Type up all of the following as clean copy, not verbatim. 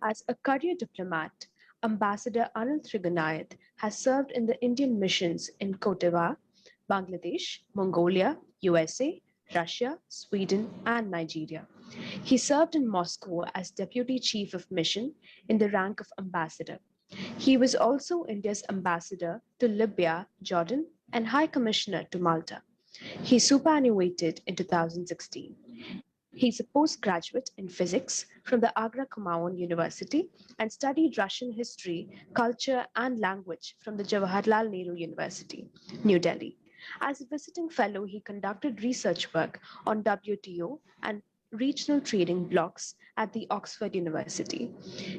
As a career diplomat, Ambassador Anil Trigunayat has served in the Indian missions in Cote d'Ivoire, Bangladesh, Mongolia, USA, Russia, Sweden, and Nigeria. He served in Moscow as Deputy Chief of Mission in the rank of Ambassador. He was also India's ambassador to Libya, Jordan, and High Commissioner to Malta. He superannuated in 2016. He's a postgraduate in physics from the Agra Kumaon University and studied Russian history, culture, and language from the Jawaharlal Nehru University, New Delhi. As a visiting fellow, he conducted research work on WTO and regional trading blocs at the Oxford University.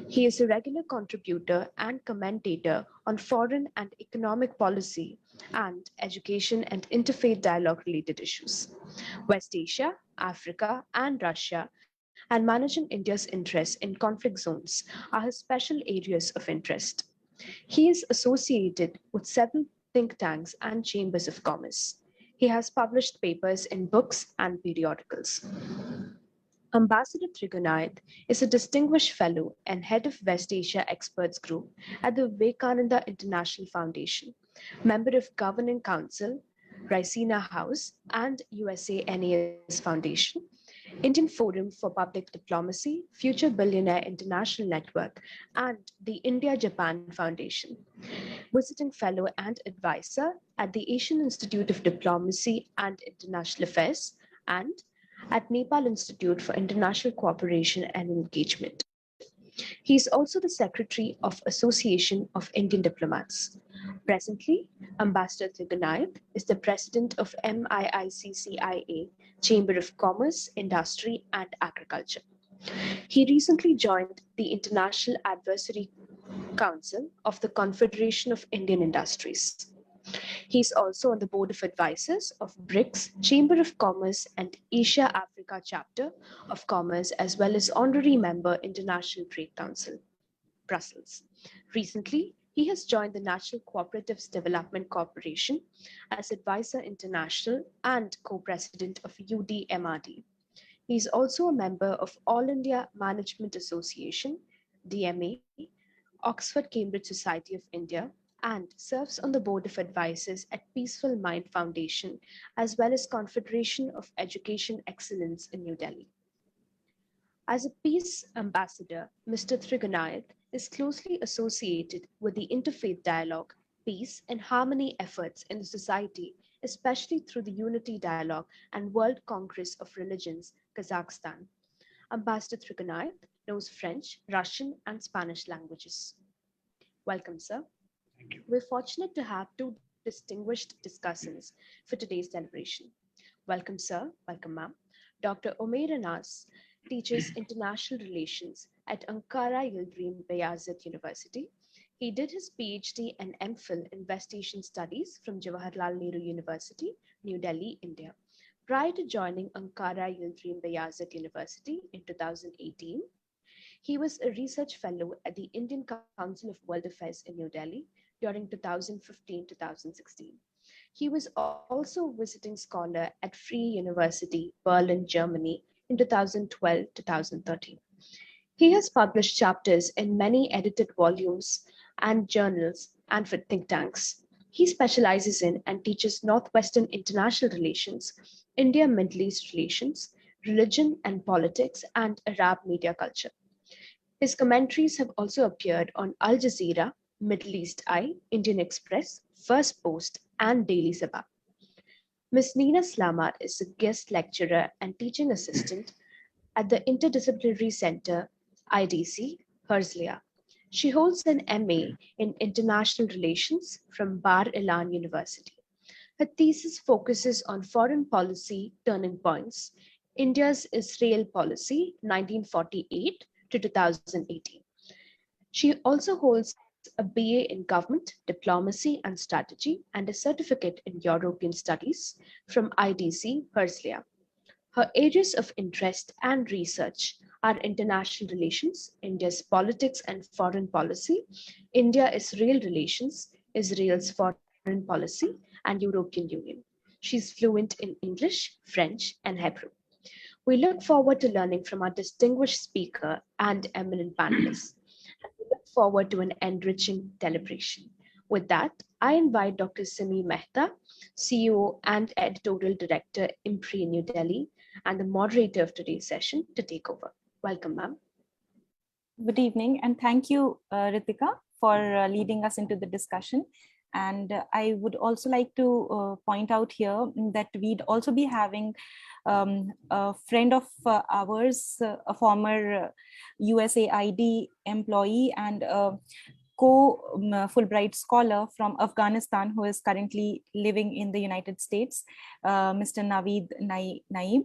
He is a regular contributor and commentator on foreign and economic policy and education and interfaith dialogue related issues. West Asia, Africa, and Russia, and managing India's interests in conflict zones are his special areas of interest. He is associated with several think tanks and chambers of commerce. He has published papers in books and periodicals. Ambassador Trigunayat is a distinguished fellow and head of West Asia Experts Group at the Vivekananda International Foundation, member of Governing Council, Raisina House, and USANAS Foundation, Indian Forum for Public Diplomacy, Future Billionaire International Network, and the India-Japan Foundation, visiting fellow and advisor at the Asian Institute of Diplomacy and International Affairs, and at Nepal Institute for International Cooperation and Engagement. He is also the secretary of Association of Indian Diplomats. Presently, Ambassador Trigunayat is the president of MIICCIA, Chamber of Commerce, Industry, and Agriculture. He recently joined the International Advisory Council of the Confederation of Indian Industries. He is also on the board of advisors of BRICS, Chamber of Commerce, and Asia Africa Chapter of Commerce, as well as honorary member International Trade Council, Brussels. Recently, he has joined the National Cooperatives Development Corporation as Advisor International and co-president of UDMRD. He is also a member of All India Management Association, DMA, Oxford Cambridge Society of India, and serves on the board of advisors at Peaceful Mind Foundation, as well as Confederation of Education Excellence in New Delhi. As a peace ambassador, Mr. Trigunayat is closely associated with the interfaith dialogue, peace, and harmony efforts in the society, especially through the Unity Dialogue and World Congress of Religions, Kazakhstan. Ambassador Trigunayat knows French, Russian, and Spanish languages. Welcome, sir. Thank you. We're fortunate to have two distinguished discussants for today's celebration. Welcome, sir. Welcome, ma'am. Dr. Omair Anas teaches international relations at Ankara Yıldırım Beyazıt University. He did his PhD and MPhil in West Asian Studies from Jawaharlal Nehru University, New Delhi, India. Prior to joining Ankara Yıldırım Beyazıt University in 2018, he was a research fellow at the Indian Council of World Affairs in New Delhi during 2015-2016. He was also visiting scholar at Free University, Berlin, Germany in 2012-2013. He has published chapters in many edited volumes and journals and for think tanks. He specializes in and teaches Northwestern international relations, India-Middle East relations, religion and politics, and Arab media culture. His commentaries have also appeared on Al Jazeera, Middle East Eye, Indian Express, First Post, and Daily Sabah. Ms. Nina Slama is a guest lecturer and teaching assistant at the Interdisciplinary Center, IDC, Herzliya. She holds an MA in International Relations from Bar Ilan University. Her thesis focuses on foreign policy turning points, India's Israel policy, 1948 to 2018. She also holds a BA in Government, Diplomacy and Strategy and a certificate in European Studies from IDC, Herzliya. Her areas of interest and research are international relations, India's politics and foreign policy, India-Israel relations, Israel's foreign policy, and European Union. She's fluent in English, French, and Hebrew. We look forward to learning from our distinguished speaker and eminent panelists. And we look forward to an enriching deliberation. With that, I invite Dr. Simi Mehta, CEO and Editorial Director, IMPRI New Delhi, and the moderator of today's session to take over. Welcome, ma'am. Good evening, and thank you, Ritika, for leading us into the discussion. And I would also like to point out here that we'd also be having a friend of ours, a former USAID employee and Fulbright scholar from Afghanistan who is currently living in the United States, Mr. Naveed Naeem.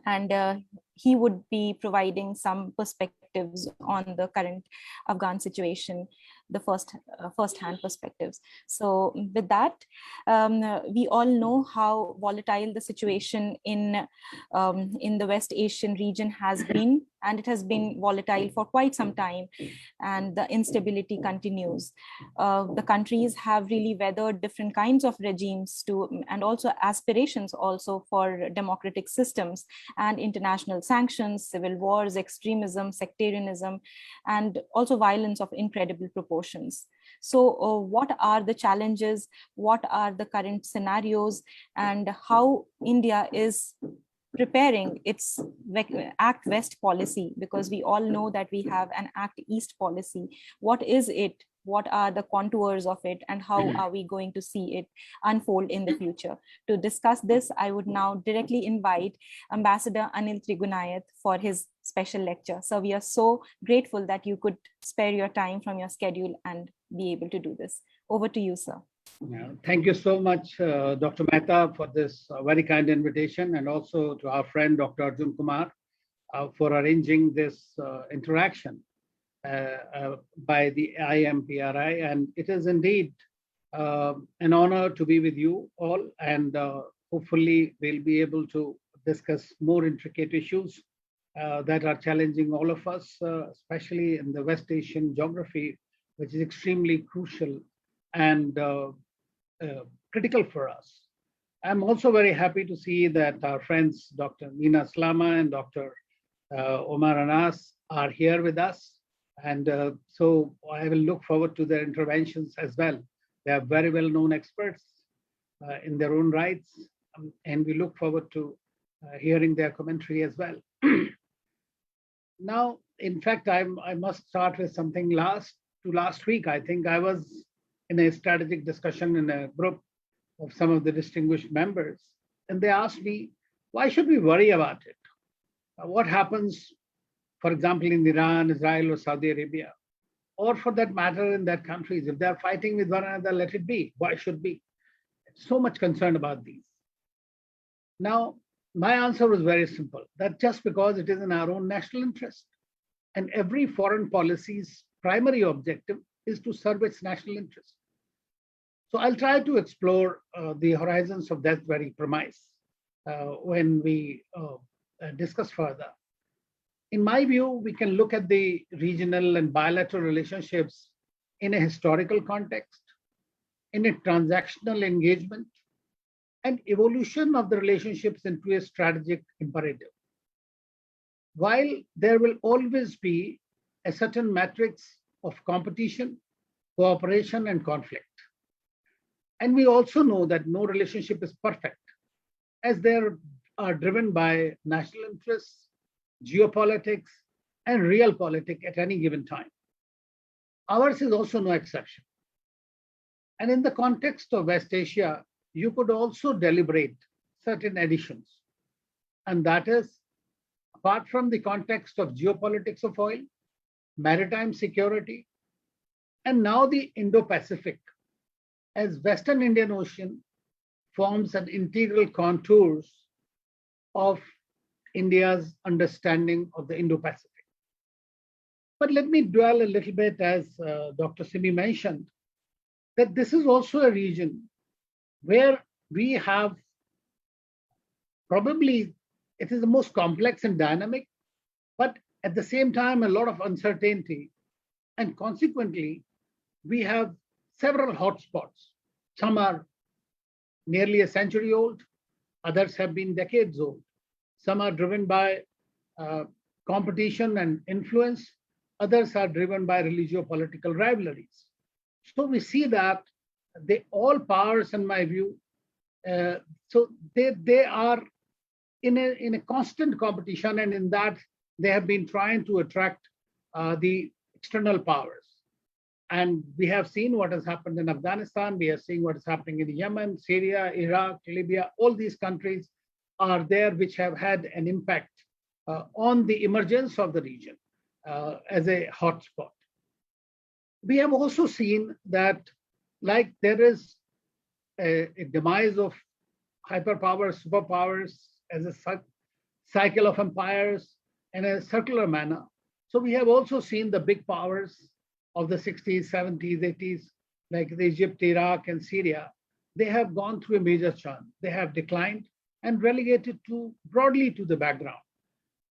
And he would be providing some perspectives on the current Afghan situation, the first-hand perspectives. So with that, we all know how volatile the situation in the West Asian region has been, and it has been volatile for quite some time, and the instability continues. The countries have really weathered different kinds of regimes and also aspirations also for democratic systems and international sanctions, civil wars, extremism, sectarianism, and also violence of incredible proportions. So what are the challenges? What are the current scenarios? And how India is preparing its Act West policy, because we all know that we have an Act East policy. What is it? What are the contours of it, and how are we going to see it unfold in the future? To discuss this, I would now directly invite Ambassador Anil Trigunayat for his special lecture. So we are so grateful that you could spare your time from your schedule and be able to do this. Over to you, sir. Yeah, thank you so much, Dr. Mehta, for this very kind invitation, and also to our friend, Dr. Arjun Kumar, for arranging this interaction by the IMPRI. And it is indeed an honor to be with you all, and hopefully we'll be able to discuss more intricate issues that are challenging all of us, especially in the West Asian geography, which is extremely crucial and critical for us. I'm also very happy to see that our friends, Dr. Nina Slama and Dr. Omair Anas, are here with us. And so I will look forward to their interventions as well. They are very well-known experts in their own rights, and we look forward to hearing their commentary as well. Now, in fact, I must start with something. Last week, I think I was in a strategic discussion in a group of some of the distinguished members, and they asked me, why should we worry about it? What happens, for example, in Iran, Israel, or Saudi Arabia, or for that matter in that countries? If they're fighting with one another, let it be. Why should we? So much concern about these. Now, my answer was very simple, that just because it is in our own national interest, and every foreign policy's primary objective is to serve its national interest. So I'll try to explore the horizons of that very premise when we discuss further. In my view, we can look at the regional and bilateral relationships in a historical context, in a transactional engagement, and evolution of the relationships into a strategic imperative. While there will always be a certain matrix of competition, cooperation, and conflict. And we also know that no relationship is perfect, as they are driven by national interests, geopolitics, and realpolitik at any given time. Ours is also no exception. And in the context of West Asia, you could also deliberate certain additions. And that is, apart from the context of geopolitics of oil, maritime security, and now the Indo-Pacific, as Western Indian Ocean forms an integral contours of India's understanding of the Indo-Pacific. But let me dwell a little bit, as Dr. Simi mentioned, that this is also a region where we have probably, it is the most complex and dynamic, but at the same time, a lot of uncertainty. And consequently, we have several hotspots. Some are nearly a century old, others have been decades old. Some are driven by competition and influence. Others are driven by religio-political rivalries. So we see that all powers, in my view, so they are in a constant competition, and in that they have been trying to attract the external powers. And we have seen what has happened in Afghanistan. We are seeing what is happening in Yemen, Syria, Iraq, Libya. All these countries are there which have had an impact on the emergence of the region as a hotspot. We have also seen that, like, there is a demise of hyperpowers, superpowers as a cycle of empires in a circular manner. So we have also seen the big powers of the 60s, 70s, 80s, like Egypt, Iraq, and Syria. They have gone through a major churn. They have declined and relegated broadly to the background.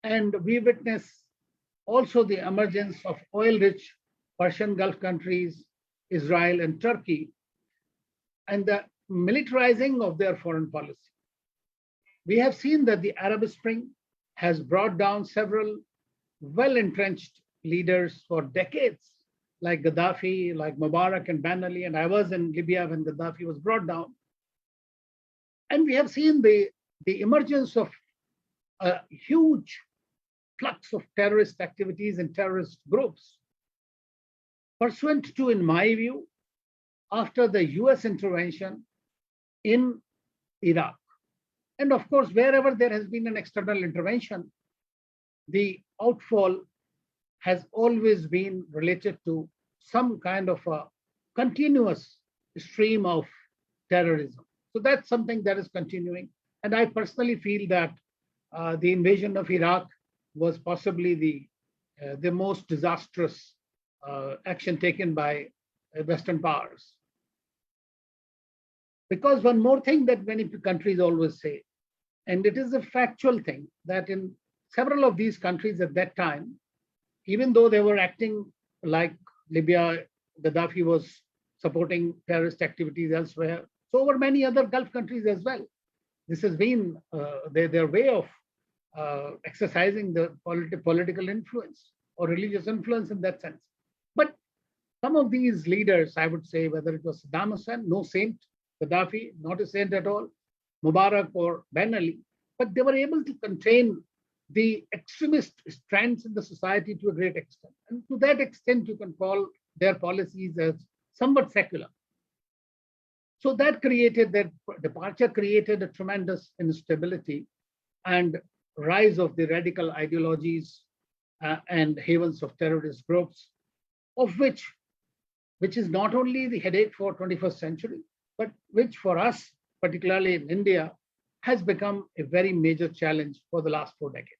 And we witness also the emergence of oil-rich Persian Gulf countries, Israel and Turkey, and the militarizing of their foreign policy. We have seen that the Arab Spring has brought down several well-entrenched leaders for decades, like Gaddafi, like Mubarak and Ben Ali, and I was in Libya when Gaddafi was brought down. And we have seen the emergence of a huge flux of terrorist activities and terrorist groups, pursuant to, in my view, after the US intervention in Iraq. And of course, wherever there has been an external intervention, the outfall has always been related to some kind of a continuous stream of terrorism. So that's something that is continuing. And I personally feel that the invasion of Iraq was possibly the most disastrous action taken by Western powers. Because one more thing that many countries always say, and it is a factual thing, that in several of these countries at that time, even though they were acting like Libya, Gaddafi was supporting terrorist activities elsewhere. So were many other Gulf countries as well. This has been their way of exercising the political influence or religious influence in that sense. But some of these leaders, I would say, whether it was Saddam Hussein, no saint, Gaddafi, not a saint at all, Mubarak or Ben Ali, but they were able to contain the extremist strands in the society to a great extent. And to that extent, you can call their policies as somewhat secular. So that departure created a tremendous instability and rise of the radical ideologies and havens of terrorist groups, of which is not only the headache for 21st century, but which for us, particularly in India, has become a very major challenge for the last 4 decades.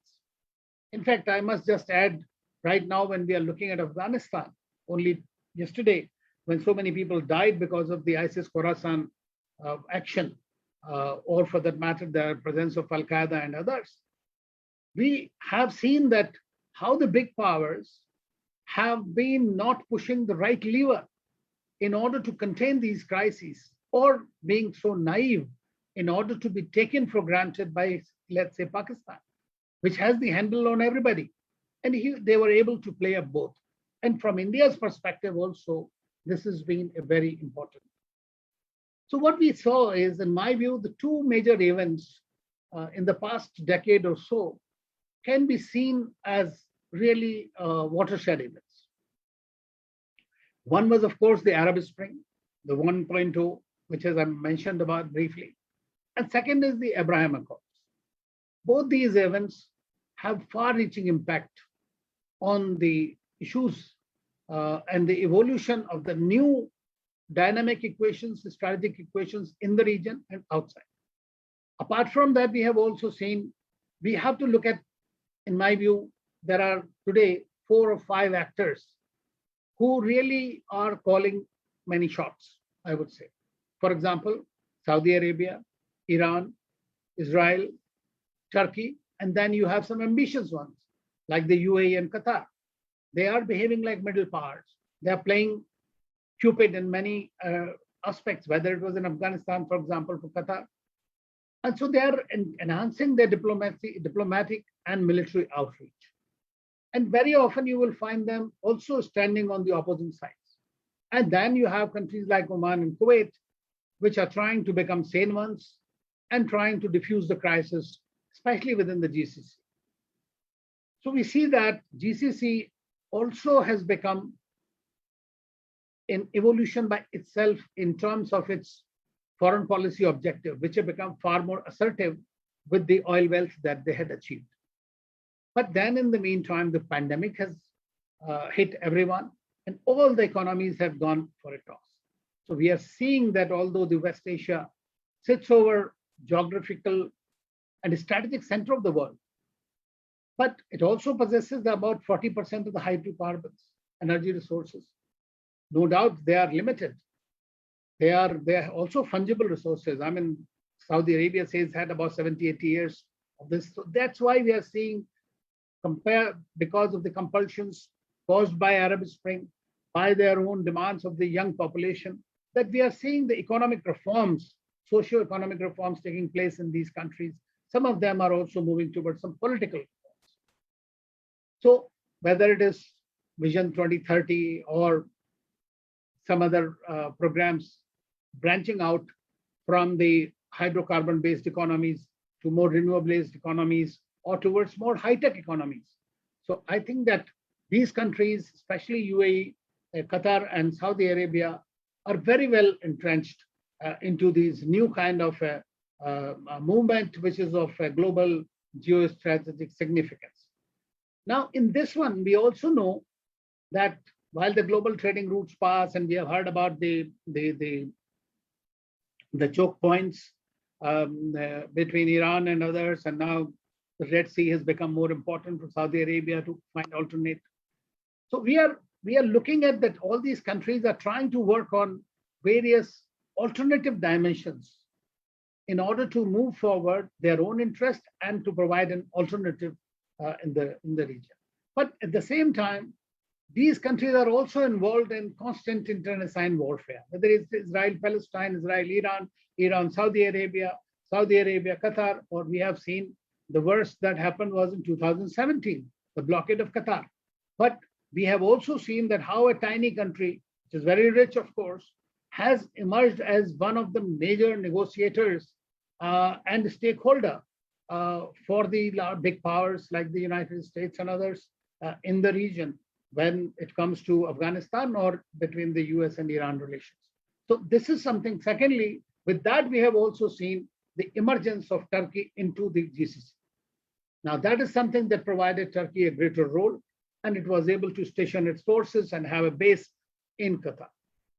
In fact, I must just add, right now, when we are looking at Afghanistan, only yesterday, when so many people died because of the ISIS Khorasan action, or for that matter, the presence of Al-Qaeda and others, we have seen that how the big powers have been not pushing the right lever in order to contain these crises, or being so naive in order to be taken for granted by, let's say, Pakistan, which has the handle on everybody. And they were able to play up both. And from India's perspective also, this has been a very important. So what we saw is, in my view, the 2 major events in the past decade or so can be seen as really watershed events. One was, of course, the Arab Spring, the 1.0, which as I mentioned about briefly. And second is the Abraham Accords. Both these events have far-reaching impact on the issues and the evolution of the new dynamic equations, the strategic equations in the region and outside. Apart from that, we have also seen, we have to look at, in my view, there are today 4 or 5 actors who really are calling many shots, I would say. For example, Saudi Arabia, Iran, Israel, Turkey, and then you have some ambitious ones like the UAE and Qatar. They are behaving like middle powers. They are playing Cupid in many aspects, whether it was in Afghanistan, for example, for Qatar. And so they are enhancing their diplomatic and military outreach. And very often you will find them also standing on the opposing sides. And then you have countries like Oman and Kuwait, which are trying to become sane ones and trying to diffuse the crisis, especially within the GCC. So we see that GCC also has become an evolution by itself in terms of its foreign policy objective, which have become far more assertive with the oil wealth that they had achieved. But then in the meantime, the pandemic has hit everyone and all the economies have gone for a toss. So we are seeing that although the West Asia sits over geographical and strategic center of the world, but it also possesses about 40% of the hydrocarbons, energy resources. No doubt they are limited. They are also fungible resources. I mean, Saudi Arabia says had about 70, 80 years of this. So that's why we are seeing because of the compulsions caused by Arab Spring, by their own demands of the young population, that we are seeing the economic reforms, socio-economic reforms taking place in these countries. Some of them are also moving towards some political reforms. So whether it is Vision 2030 or some other programs branching out from the hydrocarbon-based economies to more renewable-based economies or towards more high-tech economies. So I think that these countries, especially UAE, Qatar and Saudi Arabia, are very well entrenched into these new kind of movement, which is of global geostrategic significance. Now, in this one, we also know that while the global trading routes pass, and we have heard about the choke points between Iran and others, and now the Red Sea has become more important for Saudi Arabia to find alternate. So we are looking at that all these countries are trying to work on various alternative dimensions in order to move forward their own interest and to provide an alternative in the region. But at the same time, these countries are also involved in constant internecine warfare, whether it's Israel, Palestine, Israel, Iran, Iran, Saudi Arabia, Qatar, or we have seen the worst that happened was in 2017, the blockade of Qatar. But we have also seen that how a tiny country, which is very rich, of course, has emerged as one of the major negotiators and stakeholder for the big powers like the United States and others in the region when it comes to Afghanistan or between the US and Iran relations. So this is something. Secondly, with that, we have also seen the emergence of Turkey into the GCC. Now, that is something that provided Turkey a greater role, and it was able to station its forces and have a base in Qatar.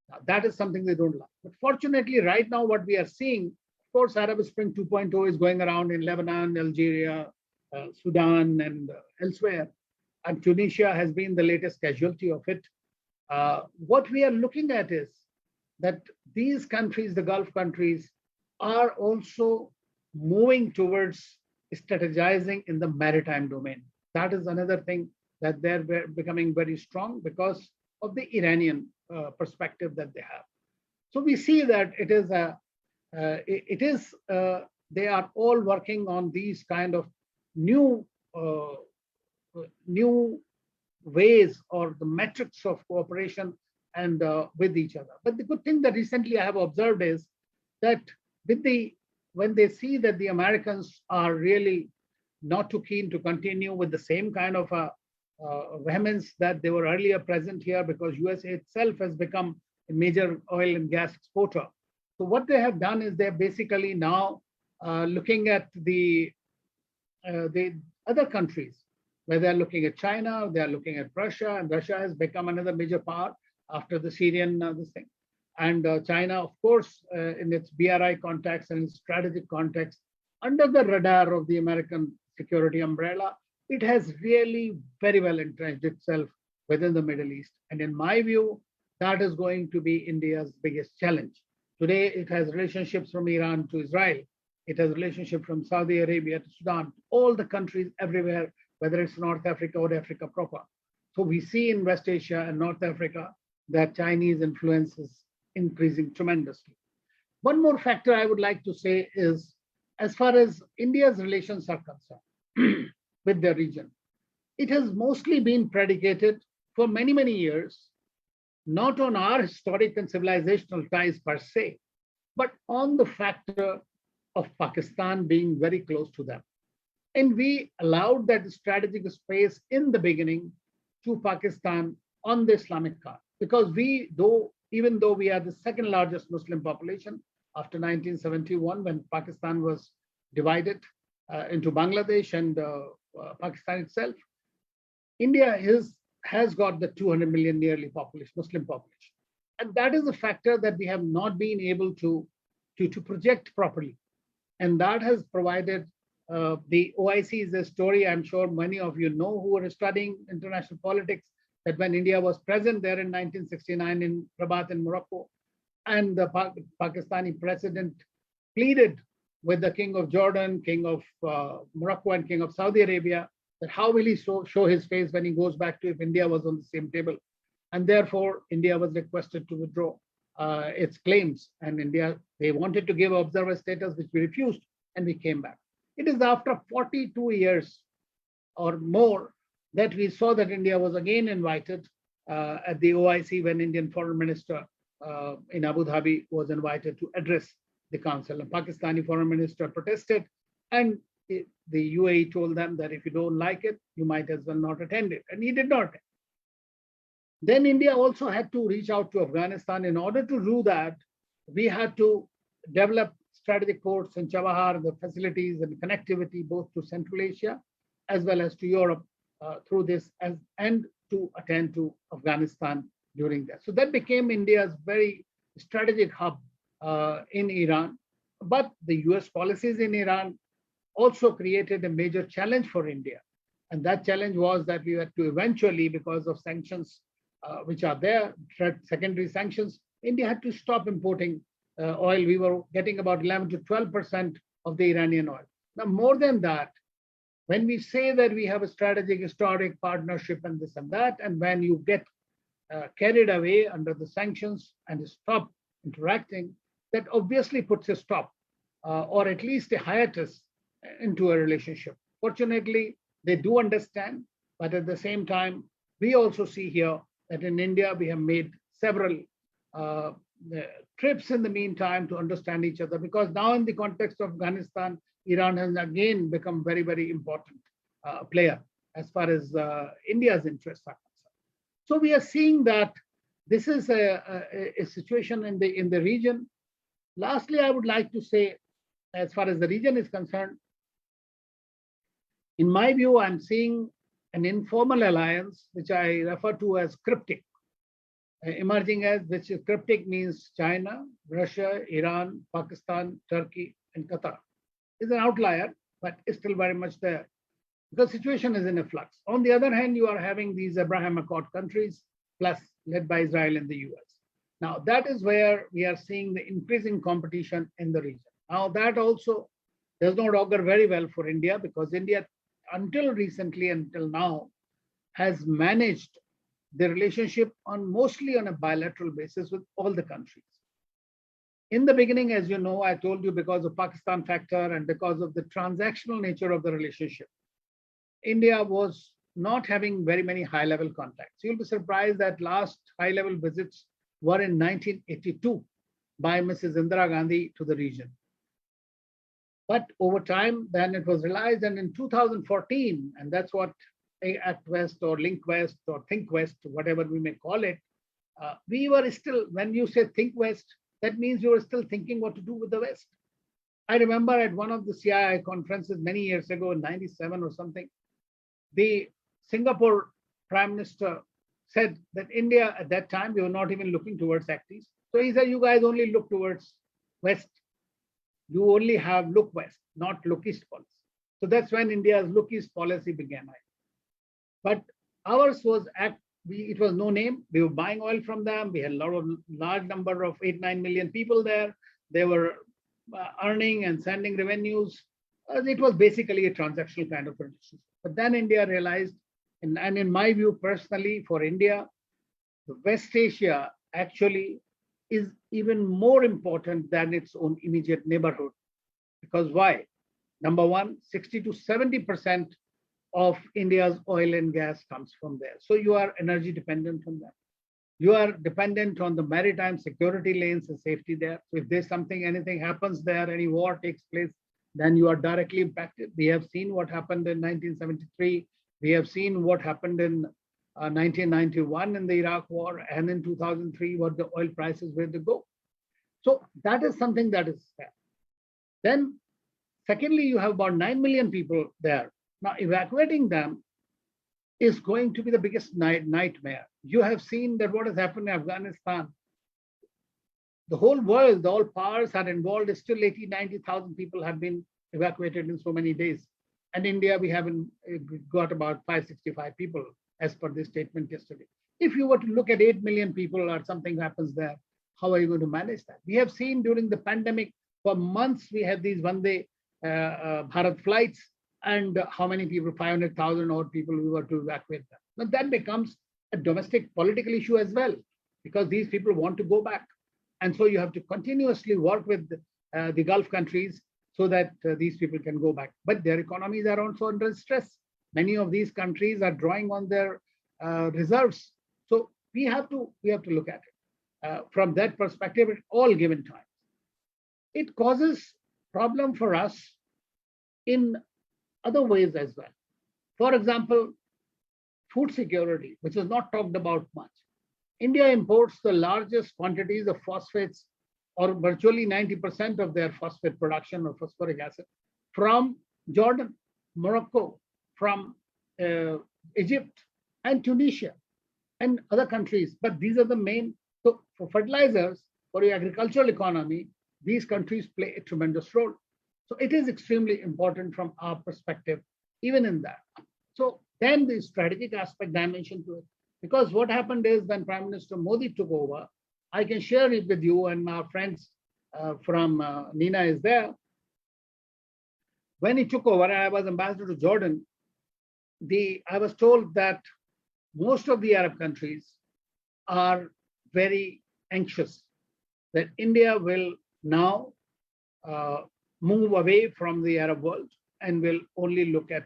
Now, that is something they don't like. But fortunately, right now, what we are seeing, of course, Arab Spring 2.0 is going around in Lebanon, Algeria, Sudan, and elsewhere. And Tunisia has been the latest casualty of it. What we are looking at is that these countries, the Gulf countries, are also moving towards strategizing in the maritime domain. That is another thing that they're becoming very strong because of the Iranian perspective that they have. So we see that they are all working on these kind of new ways or the metrics of cooperation and with each other. But the good thing that recently I have observed is that when they see that the Americans are really not too keen to continue with the same kind of vehemence that they were earlier present here, because USA itself has become a major oil and gas exporter. So what they have done is they're basically now looking at the other countries, where they're looking at China, they're looking at Russia, and Russia has become another major power after the Syrian this thing. And China, of course, in its BRI context and its strategic context, under the radar of the American security umbrella, it has really very well entrenched itself within the Middle East. And in my view, that is going to be India's biggest challenge. Today, it has relationships from Iran to Israel. It has relationships from Saudi Arabia to Sudan, all the countries everywhere, whether it's North Africa or Africa proper. So we see in West Asia and North Africa that Chinese influence is increasing tremendously. One more factor I would like to say is, as far as India's relations are concerned with the region, it has mostly been predicated for many, many years, not on our historic and civilizational ties per se, but on the factor of Pakistan being very close to them. And we allowed that strategic space in the beginning to Pakistan on the Islamic card, because even though we are the second largest Muslim population after 1971, when Pakistan was divided into Bangladesh and Pakistan itself, India has got the 200 million nearly Muslim population. And that is a factor that we have not been able to project properly. And that has provided the OIC is a story I'm sure many of you know who are studying international politics, that when India was present there in 1969 in Rabat in Morocco, and the Pakistani president pleaded with the King of Jordan, King of Morocco, and King of Saudi Arabia, that how will he show his face when he goes back to if India was on the same table. And therefore, India was requested to withdraw its claims. And India, they wanted to give observer status, which we refused, and we came back. It is after 42 years or more that we saw that India was again invited at the OIC when Indian Foreign Minister in Abu Dhabi was invited to address the council. And Pakistani Foreign Minister protested, and the UAE told them that if you don't like it, you might as well not attend it. And he did not. Then India also had to reach out to Afghanistan. In order to do that, we had to develop strategic ports in Chabahar, the facilities and connectivity both to Central Asia as well as to Europe through this, and to attend to Afghanistan during that. So that became India's very strategic hub in Iran. But the US policies in Iran also created a major challenge for India. And that challenge was that we had to eventually, because of sanctions which are there, secondary sanctions, India had to stop importing oil. We were getting about 11 to 12% of the Iranian oil. Now, more than that, when we say that we have a strategic, historic partnership and this and that, and when you get carried away under the sanctions and stop interacting, that obviously puts a stop or at least a hiatus into a relationship. Fortunately, they do understand, but at the same time, we also see here that in India, we have made several trips in the meantime to understand each other, because now in the context of Afghanistan, Iran has again become very, very important player as far as India's interests are concerned. So we are seeing that this is a situation in the region. Lastly, I would like to say, as far as the region is concerned, in my view, I'm seeing an informal alliance, which I refer to as cryptic, emerging as, which is cryptic means China, Russia, Iran, Pakistan, Turkey, and Qatar. It's an outlier, but it's still very much there. The situation is in a flux. On the other hand, you are having these Abraham Accord countries, plus led by Israel and the US. Now, that is where we are seeing the increasing competition in the region. Now, that also does not augur very well for India, because India, until recently, until now, has managed the relationship mostly on a bilateral basis with all the countries. In the beginning, as you know, I told you, because of Pakistan factor and because of the transactional nature of the relationship, India was not having very many high-level contacts. You'll be surprised that last high-level visits were in 1982 by Mrs. Indira Gandhi to the region. But over time, then it was realized, and in 2014, and that's what Act West or Link West or Think West, whatever we may call it, we were still, when you say Think West, that means you were still thinking what to do with the West. I remember at one of the CII conferences many years ago in 97 or something, the Singapore Prime Minister said that India at that time, we were not even looking towards Act East. So he said, you guys only look towards West. You only have look West, not look East policy. So that's when India's look East policy began. But ours was it was no name. We were buying oil from them. We had a large number of 8-9 million people there. They were earning and sending revenues. It was basically a transactional kind of relationship. But then India realized, and in my view personally, for India, the West Asia actually is even more important than its own immediate neighborhood. Because why? Number one, 60 to 70% of India's oil and gas comes from there. So you are energy dependent on that. You are dependent on the maritime security lanes and safety there. So if there's something, anything happens there, any war takes place, then you are directly impacted. We have seen what happened in 1973. We have seen what happened in 1991 in the Iraq war, and in 2003, what the oil prices were to go. So that is something that is there. Then, secondly, you have about 9 million people there. Now, evacuating them is going to be the biggest nightmare. You have seen that what has happened in Afghanistan. The whole world, all powers are involved. Still 80, 90,000 people have been evacuated in so many days. And India, we haven't got about 565 people as per this statement yesterday. If you were to look at 8 million people or something happens there, how are you going to manage that? We have seen during the pandemic, for months, we had these Vande Bharat flights, and how many people, 500,000 odd people, we were to evacuate them. Now that becomes a domestic political issue as well, because these people want to go back. And so you have to continuously work with the Gulf countries so that these people can go back. But their economies are also under stress. Many of these countries are drawing on their reserves. So we have to look at it from that perspective at all given times. It causes problem for us in other ways as well. For example, food security, which is not talked about much. India imports the largest quantities of phosphates, or virtually 90% of their phosphate production or phosphoric acid, from Jordan, Morocco, from Egypt and Tunisia and other countries. But these are the main, so for fertilizers, for the agricultural economy, these countries play a tremendous role. So it is extremely important from our perspective, even in that. So then the strategic aspect dimension to it, because what happened is when Prime Minister Modi took over, I can share it with you, and our friends from Nina is there. When he took over, and I was ambassador to Jordan, I was told that most of the Arab countries are very anxious that India will now move away from the Arab world and will only look at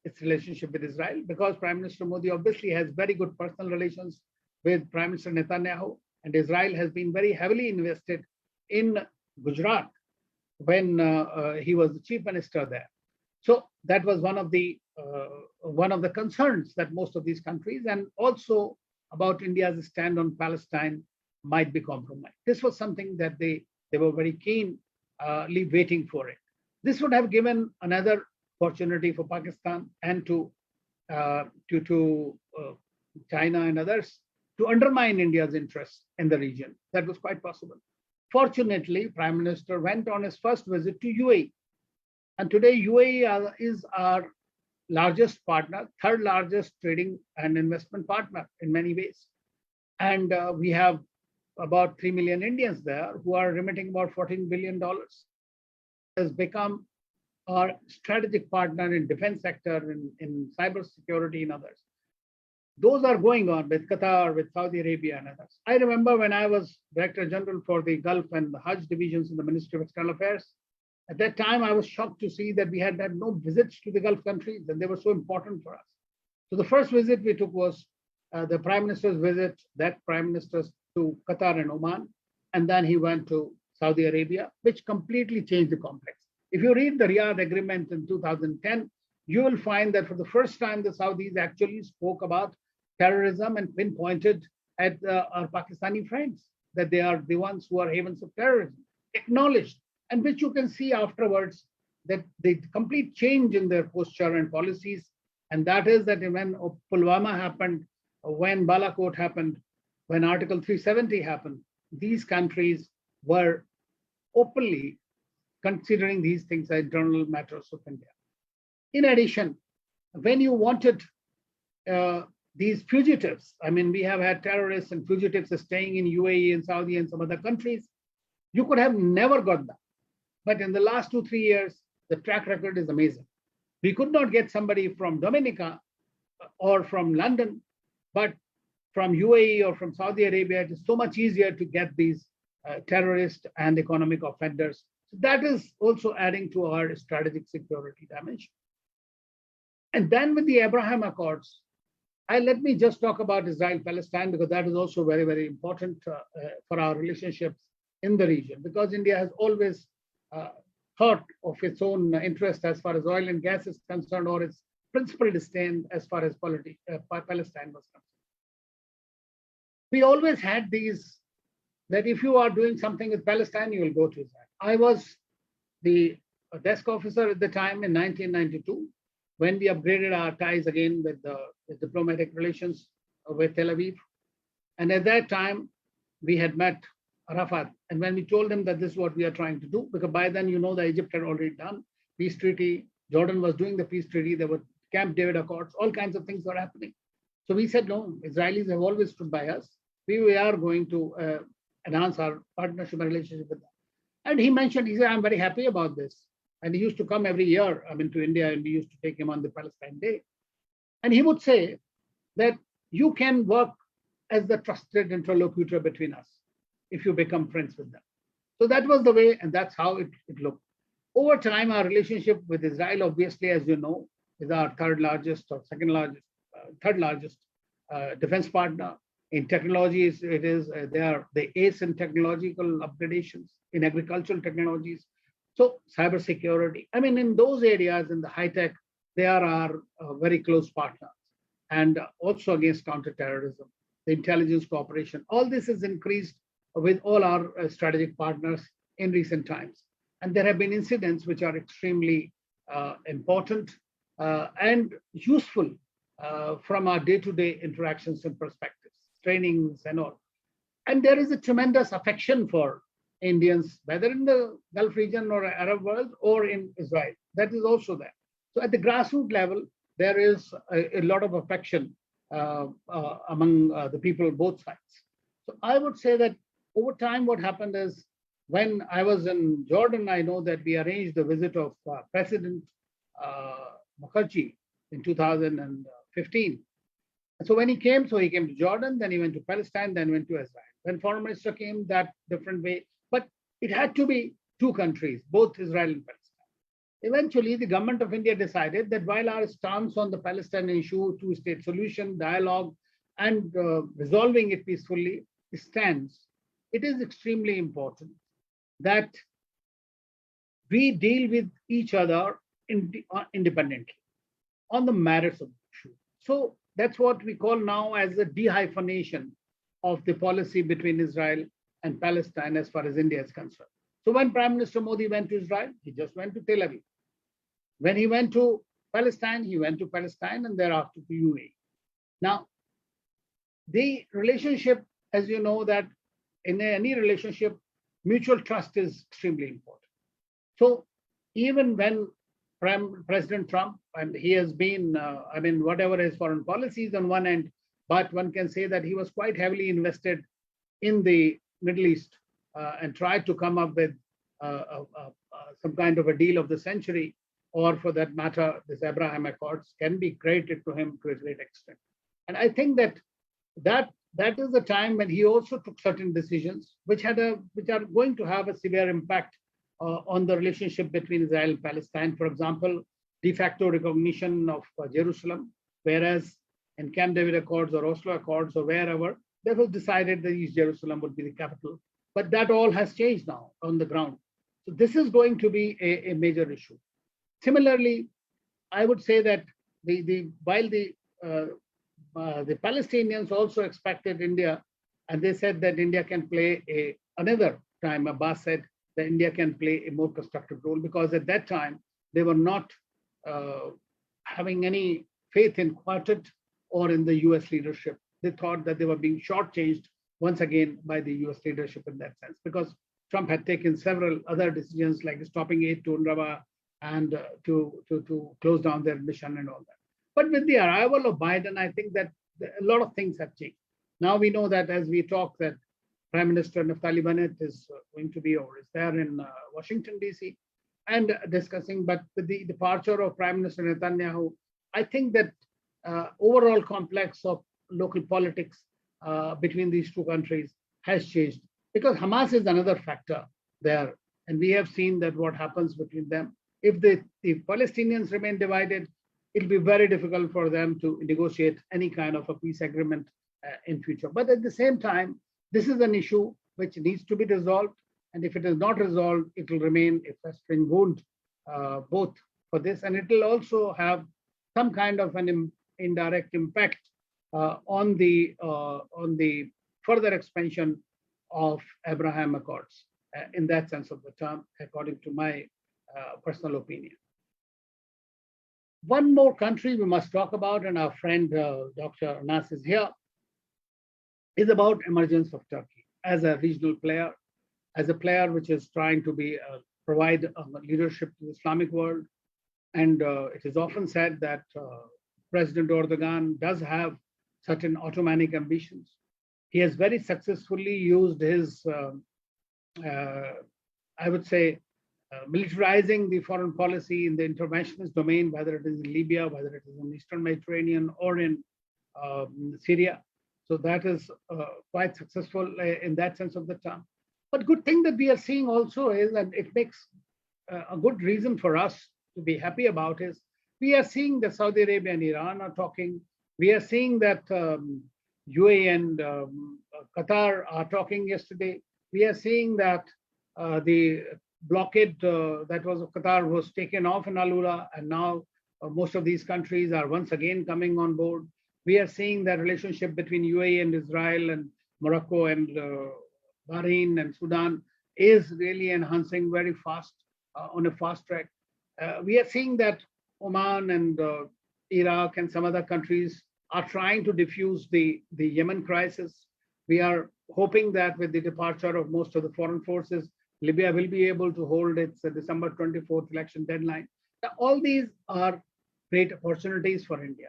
its relationship with Israel, because Prime Minister Modi obviously has very good personal relations with Prime Minister Netanyahu, and Israel has been very heavily invested in Gujarat when he was the chief minister there. So that was one of the concerns that most of these countries, and also about India's stand on Palestine, might be compromised. This was something that they were very keenly waiting for it. This would have given another opportunity for Pakistan and to China and others to undermine India's interests in the region. That was quite possible. Fortunately, Prime Minister went on his first visit to UAE. And today UAE is our largest partner, third largest trading and investment partner in many ways. And we have about 3 million Indians there who are remitting about $14 billion. Has become our strategic partner in defense sector, in cyber security and others. Those are going on with Qatar, with Saudi Arabia and others. I remember when I was Director General for the Gulf and the Hajj divisions in the Ministry of External Affairs, at that time I was shocked to see that we had no visits to the Gulf countries, and they were so important for us. So the first visit we took was the Prime Minister's visit, that Prime Minister's to Qatar and Oman, and then he went to Saudi Arabia, which completely changed the complex. If you read the Riyadh Agreement in 2010, you will find that for the first time, the Saudis actually spoke about terrorism and pinpointed at our Pakistani friends, that they are the ones who are havens of terrorism, acknowledged, and which you can see afterwards that the complete change in their posture and policies. And that is that when Pulwama happened, when Balakot happened, when Article 370 happened, these countries were openly considering these things as internal matters of India. In addition, when you wanted these fugitives, I mean, we have had terrorists and fugitives staying in UAE and Saudi and some other countries, you could have never got them. But in the last 2-3 years, the track record is amazing. We could not get somebody from Dominica or from London, but from UAE or from Saudi Arabia, it is so much easier to get these terrorists and economic offenders. That is also adding to our strategic security dimension. And then with the Abraham Accords, let me just talk about Israel-Palestine, because that is also very, very important for our relationships in the region, because India has always thought of its own interest as far as oil and gas is concerned, or its principal disdain as far as Palestine was concerned. We always had these, that if you are doing something with Palestine, you will go to Israel. I was the desk officer at the time in 1992, when we upgraded our ties again with the diplomatic relations with Tel Aviv. And at that time, we had met Arafat. And when we told him that this is what we are trying to do, because by then, you know, the Egypt had already done peace treaty, Jordan was doing the peace treaty, there were Camp David Accords, all kinds of things were happening. So we said, no, Israelis have always stood by us. We are going to enhance our partnership and relationship with them. And he mentioned, he said, I'm very happy about this. And he used to come every year, to India, and we used to take him on the Palestine Day. And he would say that you can work as the trusted interlocutor between us if you become friends with them. So that was the way, and that's how it looked. Over time, our relationship with Israel, obviously, as you know, is our third largest defense partner. In technologies, they are the ace in technological upgradations, in agricultural technologies. So cybersecurity, in those areas, in the high tech, they are our very close partners. And also against counterterrorism, the intelligence cooperation, all this has increased with all our strategic partners in recent times. And there have been incidents which are extremely important and useful from our day-to-day interactions and perspectives, trainings and all. And there is a tremendous affection for Indians, whether in the Gulf region or Arab world or in Israel. That is also there. So at the grassroots level, there is a lot of affection among the people on both sides. So I would say that over time, what happened is, when I was in Jordan, I know that we arranged the visit of President Mukherjee in 2015. And so when he came to Jordan, then he went to Palestine, then went to Israel. When Foreign Minister came, that different way. But it had to be two countries, both Israel and Palestine. Eventually, the government of India decided that while our stance on the Palestinian issue, two-state solution, dialogue, and resolving it peacefully stands, it is extremely important that we deal with each other independently on the merits of the issue. So that's what we call now as the dehyphenation of the policy between Israel and Palestine as far as India is concerned. So when Prime Minister Modi went to Israel, he just went to Tel Aviv. When he went to Palestine, he went to Palestine and thereafter to UAE. Now, the relationship, as you know, that in any relationship, mutual trust is extremely important. So even when President Trump, and he has been, whatever his foreign policies on one end, but one can say that he was quite heavily invested in the Middle East and tried to come up with some kind of a deal of the century, or for that matter, this Abraham Accords can be credited to him to a great extent. And I think that is the time when he also took certain decisions which are going to have a severe impact on the relationship between Israel and Palestine. For example, de facto recognition of Jerusalem, whereas in Camp David Accords or Oslo Accords or wherever, that was decided that East Jerusalem would be the capital. But that all has changed now on the ground. So this is going to be a major issue. Similarly, I would say that while the Palestinians also expected India, and they said that India can play another time, Abbas said that India can play a more constructive role, because at that time, they were not having any faith in Quartet or in the US leadership. They thought that they were being shortchanged once again by the US leadership in that sense, because Trump had taken several other decisions like stopping aid to UNRWA and to close down their mission and all that. But with the arrival of Biden, I think that a lot of things have changed. Now we know that as we talk, that Prime Minister Naftali Bennett is going to be, or is there in Washington, DC, and discussing. But with the departure of Prime Minister Netanyahu, I think that overall complex of local politics between these two countries has changed, because Hamas is another factor there. And we have seen that what happens between them. If the Palestinians remain divided, it'll be very difficult for them to negotiate any kind of a peace agreement in future. But at the same time, this is an issue which needs to be resolved. And if it is not resolved, it will remain a festering wound, both for this, and it will also have some kind of an indirect impact on the further expansion of Abraham Accords in that sense of the term, according to my personal opinion. One more country we must talk about, and our friend Dr. Anas is here, is about emergence of Turkey as a regional player, as a player which is trying to be provide leadership to the Islamic world. And it is often said that President Erdogan does have certain Ottomanic ambitions. He has very successfully used his, I would say, militarizing the foreign policy in the interventionist domain, whether it is in Libya, whether it is in Eastern Mediterranean or in Syria. So that is quite successful in that sense of the term. But good thing that we are seeing also is, and it makes a good reason for us to be happy about, is we are seeing that Saudi Arabia and Iran are talking. We are seeing that UAE and Qatar are talking yesterday. We are seeing that the blockade that was of Qatar was taken off in Al-Ula, and now most of these countries are once again coming on board. We are seeing that relationship between UAE and Israel and Morocco and Bahrain and Sudan is really enhancing very fast on a fast track. We are seeing that Oman and Iraq and some other countries are trying to diffuse the Yemen crisis. We are hoping that with the departure of most of the foreign forces, Libya will be able to hold its December 24th election deadline. Now, all these are great opportunities for India.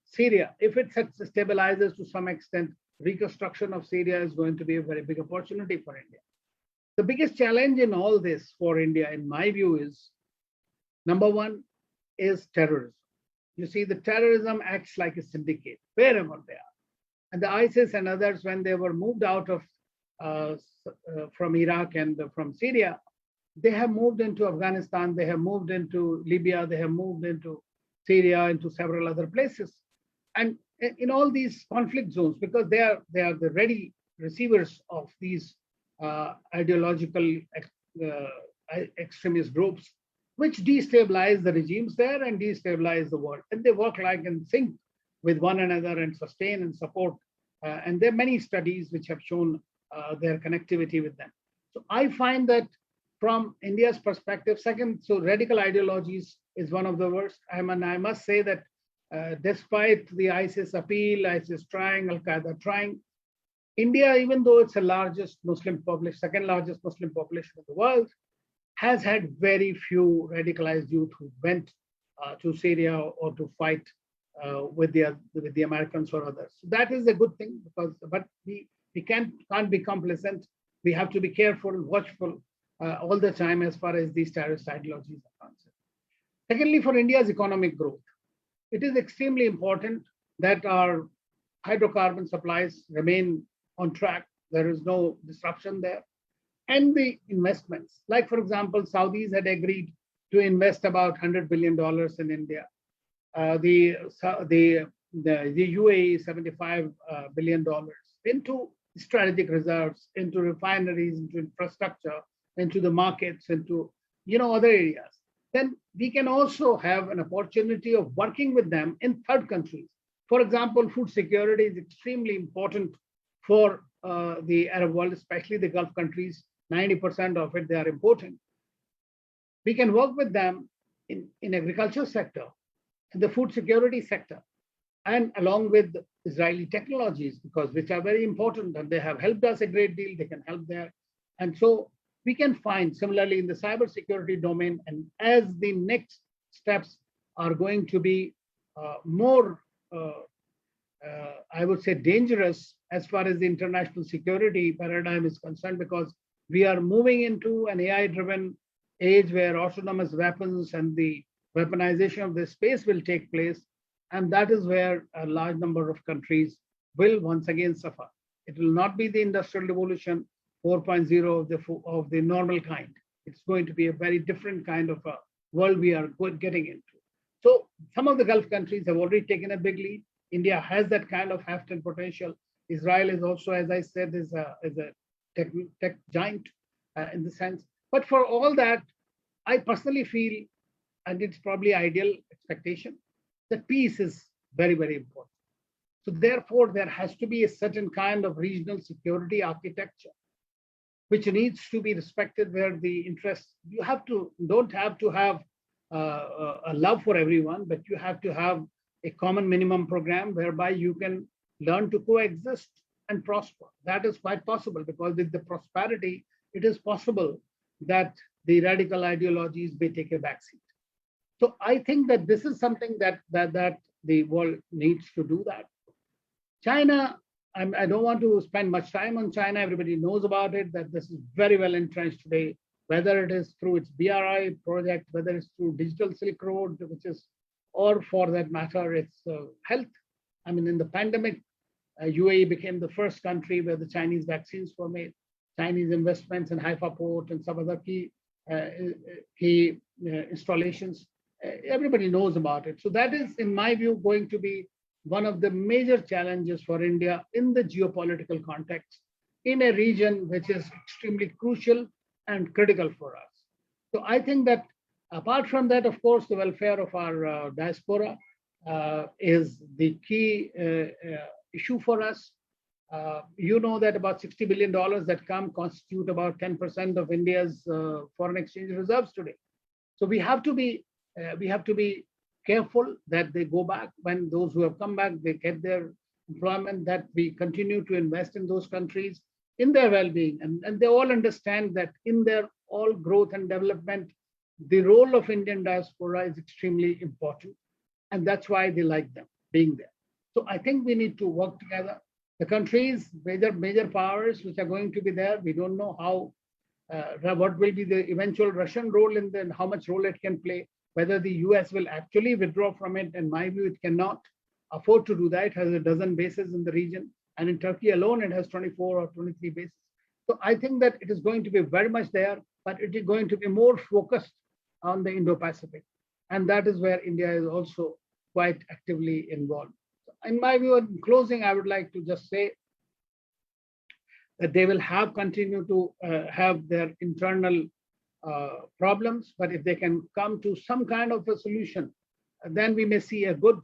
Syria, if it stabilizes to some extent, reconstruction of Syria is going to be a very big opportunity for India. The biggest challenge in all this for India, in my view, is number one is terrorism. You see, the terrorism acts like a syndicate wherever they are. And the ISIS and others, when they were moved out of from Iraq and from Syria, they have moved into Afghanistan, they have moved into Libya, they have moved into Syria, into several other places. And in all these conflict zones, because they are the ready receivers of these ideological extremist groups, which destabilize the regimes there and destabilize the world. And they work like in sync with one another and sustain and support. And there are many studies which have shown their connectivity with them. So I find that from India's perspective, second, so radical ideologies is one of the worst. I must say that despite the ISIS appeal, ISIS trying, Al-Qaeda trying, India, even though it's the largest Muslim population, second largest Muslim population in the world, has had very few radicalized youth who went to Syria or to fight with the Americans or others. So that is a good thing, but we can't be complacent. We have to be careful, watchful all the time as far as these terrorist ideologies are concerned. Secondly, for India's economic growth, it is extremely important that our hydrocarbon supplies remain on track. There is no disruption there. And the investments, like for example, Saudis had agreed to invest about $100 billion in India. The UAE, $75 billion into strategic reserves, into refineries, into infrastructure, into the markets, into other areas. Then we can also have an opportunity of working with them in third countries. For example, food security is extremely important for the Arab world, especially the Gulf countries. 90% of it they are importing. We can work with them in agriculture sector, in the food security sector, and along with Israeli technologies, which are very important, and they have helped us a great deal. They can help there. And so we can find similarly in the cybersecurity domain, and as the next steps are going to be more, I would say, dangerous as far as the international security paradigm is concerned, because we are moving into an AI-driven age where autonomous weapons and the weaponization of the space will take place. And that is where a large number of countries will once again suffer. It will not be the industrial revolution 4.0 of the normal kind. it's going to be a very different kind of a world we are getting into. So some of the Gulf countries have already taken a big lead. India has that kind of heft and potential. Israel is also, as I said, is a tech giant in the sense. But for all that, I personally feel, and it's probably ideal expectation, that peace is very, very important. So therefore, there has to be a certain kind of regional security architecture, which needs to be respected, where the interests, don't have to have a love for everyone, but you have to have a common minimum program whereby you can learn to coexist and prosper. That is quite possible, because with the prosperity, it is possible that the radical ideologies may take a backseat. So I think that this is something that the world needs to do that. China, I don't want to spend much time on China. Everybody knows about it, that this is very well entrenched today, whether it is through its BRI project, whether it's through Digital Silk Road, or for that matter, its health. I mean, in the pandemic, UAE became the first country where the Chinese vaccines were made. Chinese investments in Haifa port and some other key installations. Everybody knows about it. So that is, in my view, going to be one of the major challenges for India in the geopolitical context, in a region which is extremely crucial and critical for us. So I think that apart from that, of course, the welfare of our diaspora is the key issue for us. You know that about $60 billion that come constitute about 10% of India's foreign exchange reserves today. So we have to be careful that they go back. When those who have come back, they get their employment, that we continue to invest in those countries, in their well-being. And they all understand that in their all growth and development, the role of Indian diaspora is extremely important. And that's why they like them being there. So I think we need to work together. The countries, major powers which are going to be there, we don't know how, what will be the eventual Russian role in and how much role it can play, whether the US will actually withdraw from it. In my view, it cannot afford to do that. It has a dozen bases in the region. And in Turkey alone, it has 24 or 23 bases. So I think that it is going to be very much there, but it is going to be more focused on the Indo-Pacific. And that is where India is also quite actively involved. In my view, in closing, I would like to just say that they will continue to have their internal problems, but if they can come to some kind of a solution, then we may see a good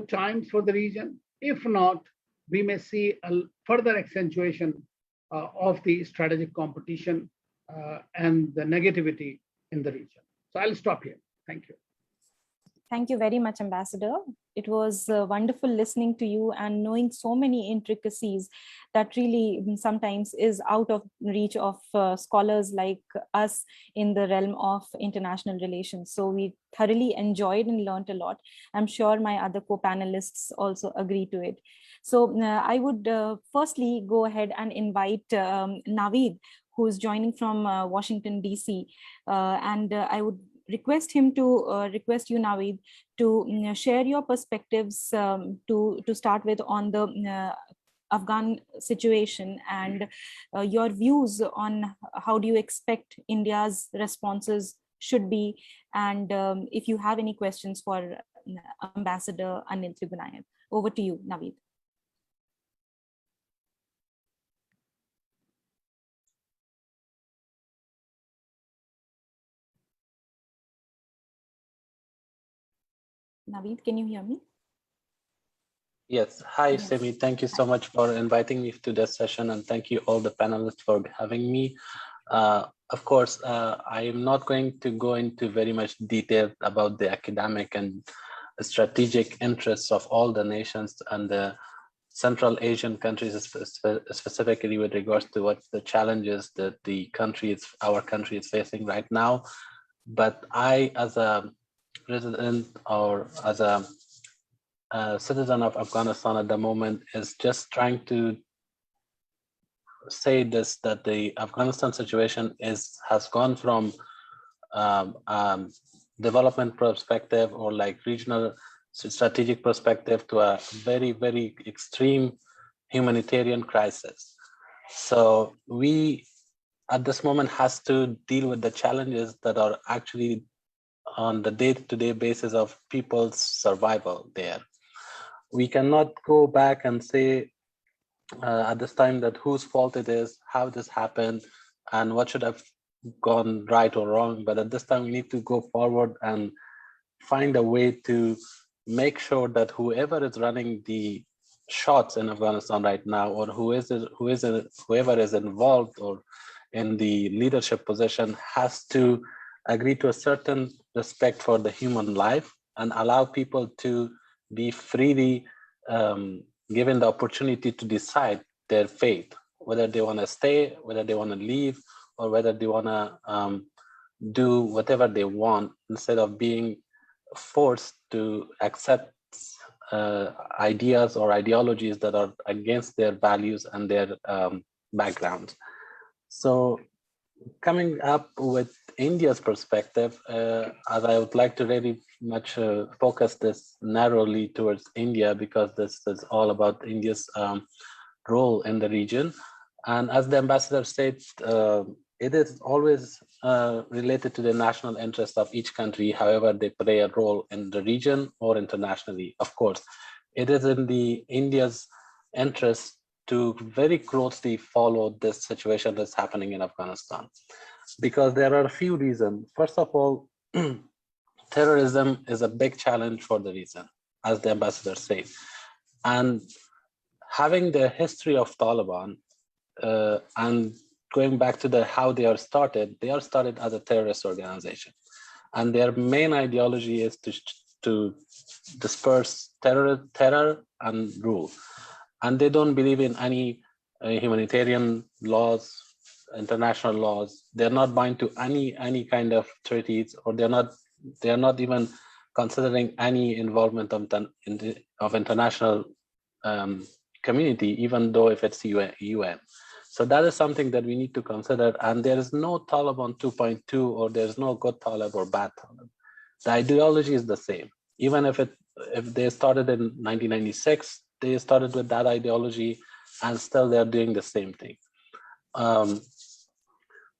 times for the region. If not, we may see a further accentuation of the strategic competition and the negativity in the region. So I'll stop here. Thank you. Thank you very much, Ambassador. It was wonderful listening to you and knowing so many intricacies that really sometimes is out of reach of scholars like us in the realm of international relations. So we thoroughly enjoyed and learned a lot. I'm sure my other co-panelists also agree to it. So I would firstly go ahead and invite Naveed, who is joining from Washington, DC. And I would request you, Naveed, to share your perspectives to start with on the Afghan situation and your views on how do you expect India's responses should be, and if you have any questions for Ambassador Anil Trigunayat. Over to you, Naveed. Naveed, can you hear me? Yes. Hi, Simi. Thank you so much for inviting me to this session, and thank you all the panelists for having me. Of course, I am not going to go into very much detail about the academic and strategic interests of all the nations and the Central Asian countries, specifically with regards to what the challenges that our country is facing right now. But I, as a resident or as a citizen of Afghanistan at the moment, is just trying to say this, that the Afghanistan situation has gone from development perspective or like regional strategic perspective to a very, very extreme humanitarian crisis. So we at this moment has to deal with the challenges that are actually on the day-to-day basis of people's survival there. We cannot go back and say at this time that whose fault it is, how this happened, and what should have gone right or wrong. But at this time, we need to go forward and find a way to make sure that whoever is running the shots in Afghanistan right now, or whoever is involved or in the leadership position, has to agree to a certain respect for the human life and allow people to be freely given the opportunity to decide their fate, whether they want to stay, whether they want to leave, or whether they want to do whatever they want instead of being forced to accept ideas or ideologies that are against their values and their backgrounds. So coming up with India's perspective, as I would like to really much focus this narrowly towards India, because this is all about India's role in the region. And as the ambassador said, it is always related to the national interest of each country, however they play a role in the region or internationally. Of course, it is in the India's interest to very closely follow this situation that's happening in Afghanistan, because there are a few reasons. First of all, terrorism is a big challenge for the region, as the ambassador said. And having the history of Taliban and going back to they are started as a terrorist organization. And their main ideology is to disperse terror and rule. And they don't believe in any humanitarian laws, international laws. They're not bound to any kind of treaties, or they're not even considering any involvement of international community, even though if it's UN. So that is something that we need to consider. And there is no Taliban 2.2, or there's no good Talib or bad Talib. The ideology is the same. Even if they started in 1996, they started with that ideology, and still they're doing the same thing.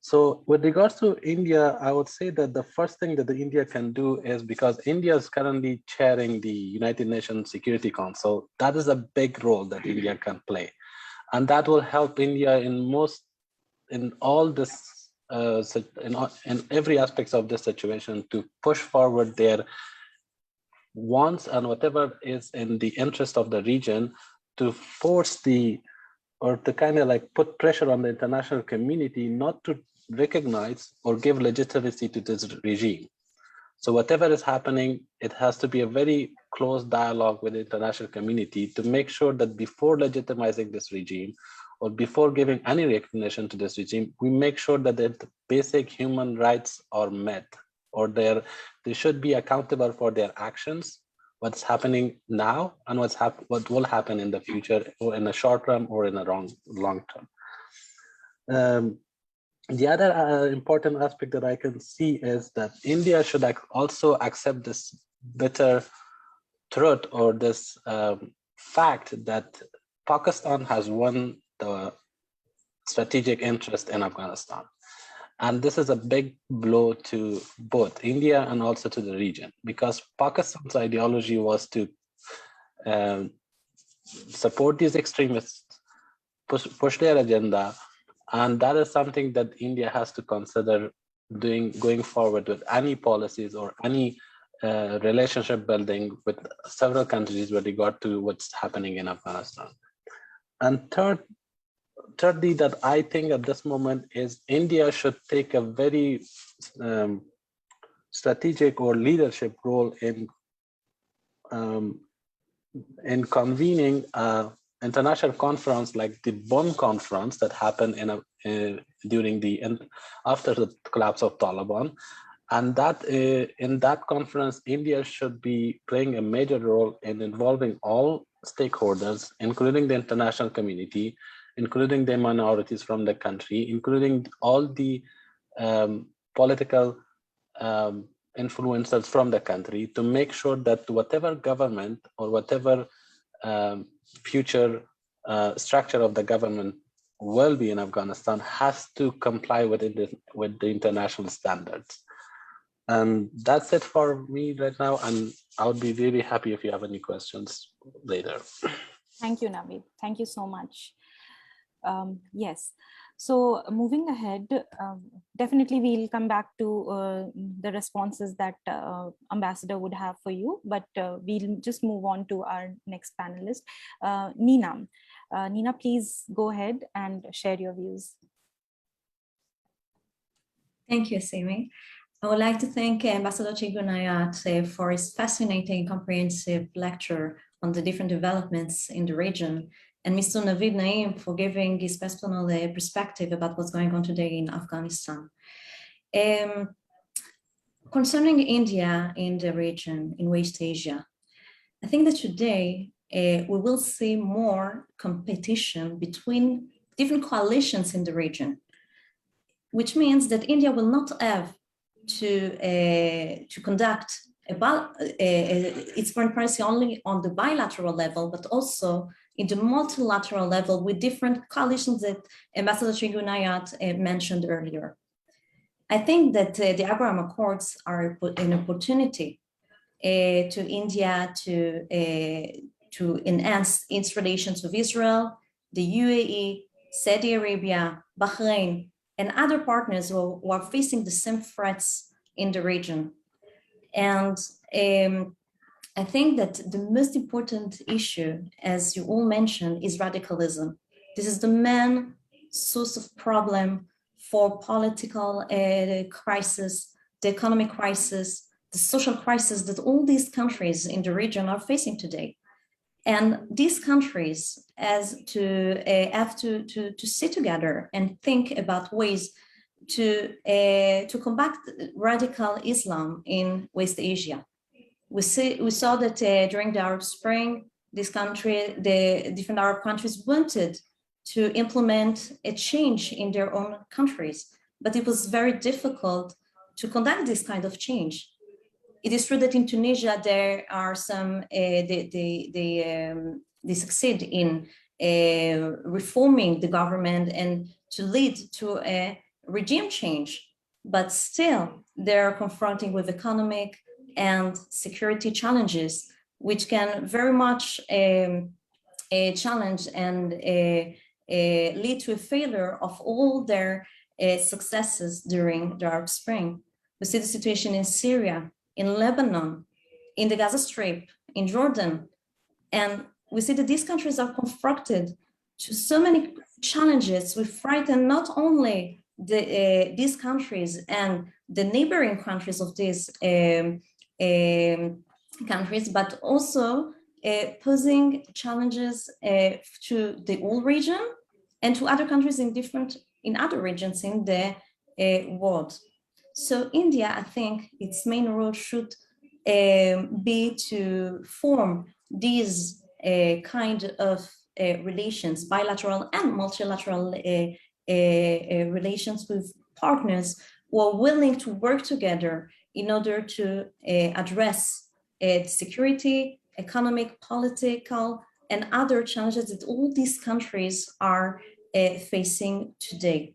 So with regards to India, I would say that the first thing that India can do is, because India is currently chairing the United Nations Security Council, that is a big role that India can play. And that will help India in every aspect of this situation to push forward their wants and whatever is in the interest of the region, to force to kind of like put pressure on the international community not to recognize or give legitimacy to this regime. So whatever is happening, it has to be a very close dialogue with the international community to make sure that before legitimizing this regime, or before giving any recognition to this regime, we make sure that the basic human rights are met, or they should be accountable for their actions, what's happening now, and what will happen in the future, or in the short term or in the long term. The other important aspect that I can see is that India should also accept this bitter truth, or this fact that Pakistan has won the strategic interest in Afghanistan. And this is a big blow to both India and also to the region, because Pakistan's ideology was to support these extremists, push their agenda. And that is something that India has to consider going forward with any policies or any relationship building with several countries with regard to what's happening in Afghanistan. And thirdly, that I think at this moment is India should take a very strategic or leadership role in convening international conference like the Bonn conference that happened after the collapse of Taliban, and that in that conference, India should be playing a major role in involving all stakeholders, including the international community, including the minorities from the country, including all the political influencers from the country, to make sure that whatever government or whatever future structure of the government will be in Afghanistan has to comply with the international standards. And that's it for me right now. And I would be really happy if you have any questions later. Thank you, Naveed. Thank you so much. Yes. So moving ahead, definitely we'll come back to the responses that Ambassador would have for you, but we'll just move on to our next panelist, Nina. Nina, please go ahead and share your views. Thank you, Simi. I would like to thank Ambassador Trigunayat for his fascinating, comprehensive lecture on the different developments in the region, and Mr. Naveed Naeem for giving his personal perspective about what's going on today in Afghanistan. Concerning India in the region, in West Asia, I think that today we will see more competition between different coalitions in the region, which means that India will not have to conduct its foreign policy only on the bilateral level, but also in the multilateral level with different coalitions that Ambassador Trigunayat mentioned earlier. I think that the Abraham Accords are an opportunity to India to enhance its relations with Israel, the UAE, Saudi Arabia, Bahrain, and other partners who are facing the same threats in the region. And I think that the most important issue, as you all mentioned, is radicalism. This is the main source of problem for political crisis, the economic crisis, the social crisis that all these countries in the region are facing today. And these countries have to sit together and think about ways to combat radical Islam in West Asia. We saw that during the Arab Spring, the different Arab countries wanted to implement a change in their own countries, but it was very difficult to conduct this kind of change. It is true that in Tunisia there are some they succeed in reforming the government and to lead to a regime change, but still they're confronting with economic and security challenges, which can very much challenge and lead to a failure of all their successes during the Arab Spring. We see the situation in Syria, in Lebanon, in the Gaza Strip, in Jordan, and we see that these countries are confronted to so many challenges. We frighten not only these countries and the neighboring countries of these countries, but also posing challenges to the whole region and to other countries in other regions in the world. So India, I think its main role should be to form these kind of relations, bilateral and multilateral relations with partners who are willing to work together in order to address security, economic, political, and other challenges that all these countries are facing today.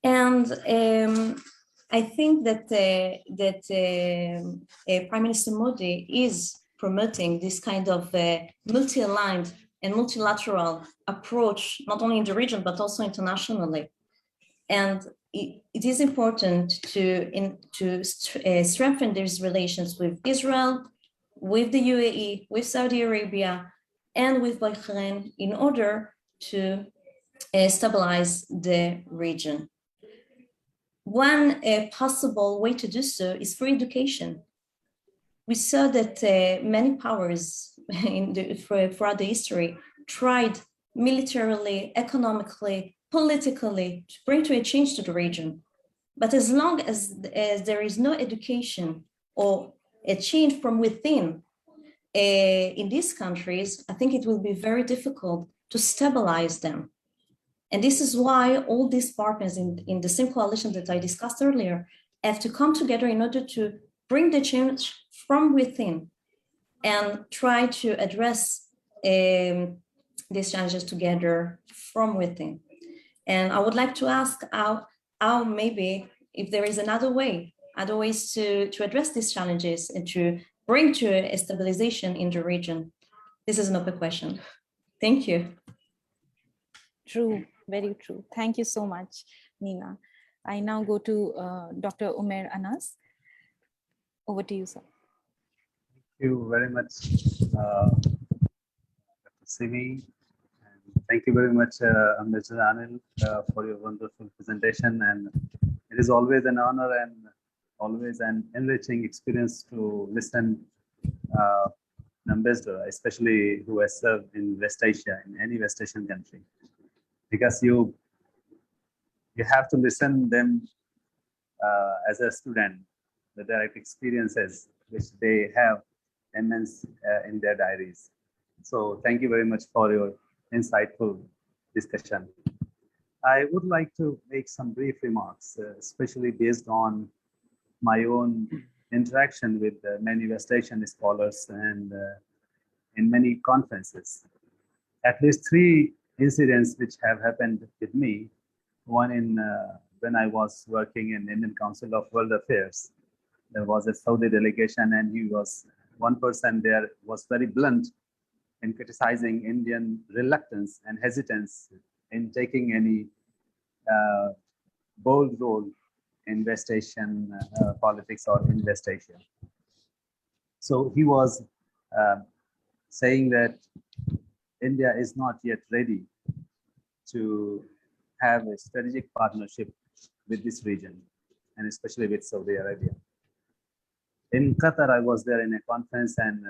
And I think that Prime Minister Modi is promoting this kind of multi-aligned and multilateral approach, not only in the region, but also internationally. And it is important to strengthen these relations with Israel, with the UAE, with Saudi Arabia, and with Bahrain in order to stabilize the region. One possible way to do so is through education. We saw that many powers throughout the history tried militarily, economically, politically to bring to a change to the region. But as long as there is no education or a change from within in these countries, I think it will be very difficult to stabilize them. And this is why all these partners in the same coalition that I discussed earlier have to come together in order to bring the change from within and try to address these challenges together from within. And I would like to ask how maybe if there is another way, other ways to address these challenges and to bring to a stabilization in the region. This is an open question. Thank you. True, very true. Thank you so much, Nina. I now go to Dr. Omair Anas. Over to you, sir. Thank you very much, Dr. Simi. And thank you very much, Mr. Anil, for your wonderful presentation. And it is always an honor and always an enriching experience to listen an ambassador, especially who has served in West Asia, in any West Asian country, because you have to listen them as a student, the direct experiences which they have immense in their diaries. So thank you very much for your insightful discussion. I would like to make some brief remarks, especially based on my own interaction with many West Asian scholars and in many conferences. At least 3 incidents which have happened with me. One in when I was working in Indian Council of World Affairs. There was a Saudi delegation, and one person there was very blunt in criticizing Indian reluctance and hesitance in taking any bold role in West Asian politics or in West Asia. So he was saying that India is not yet ready to have a strategic partnership with this region, and especially with Saudi Arabia. In Qatar, I was there in a conference, and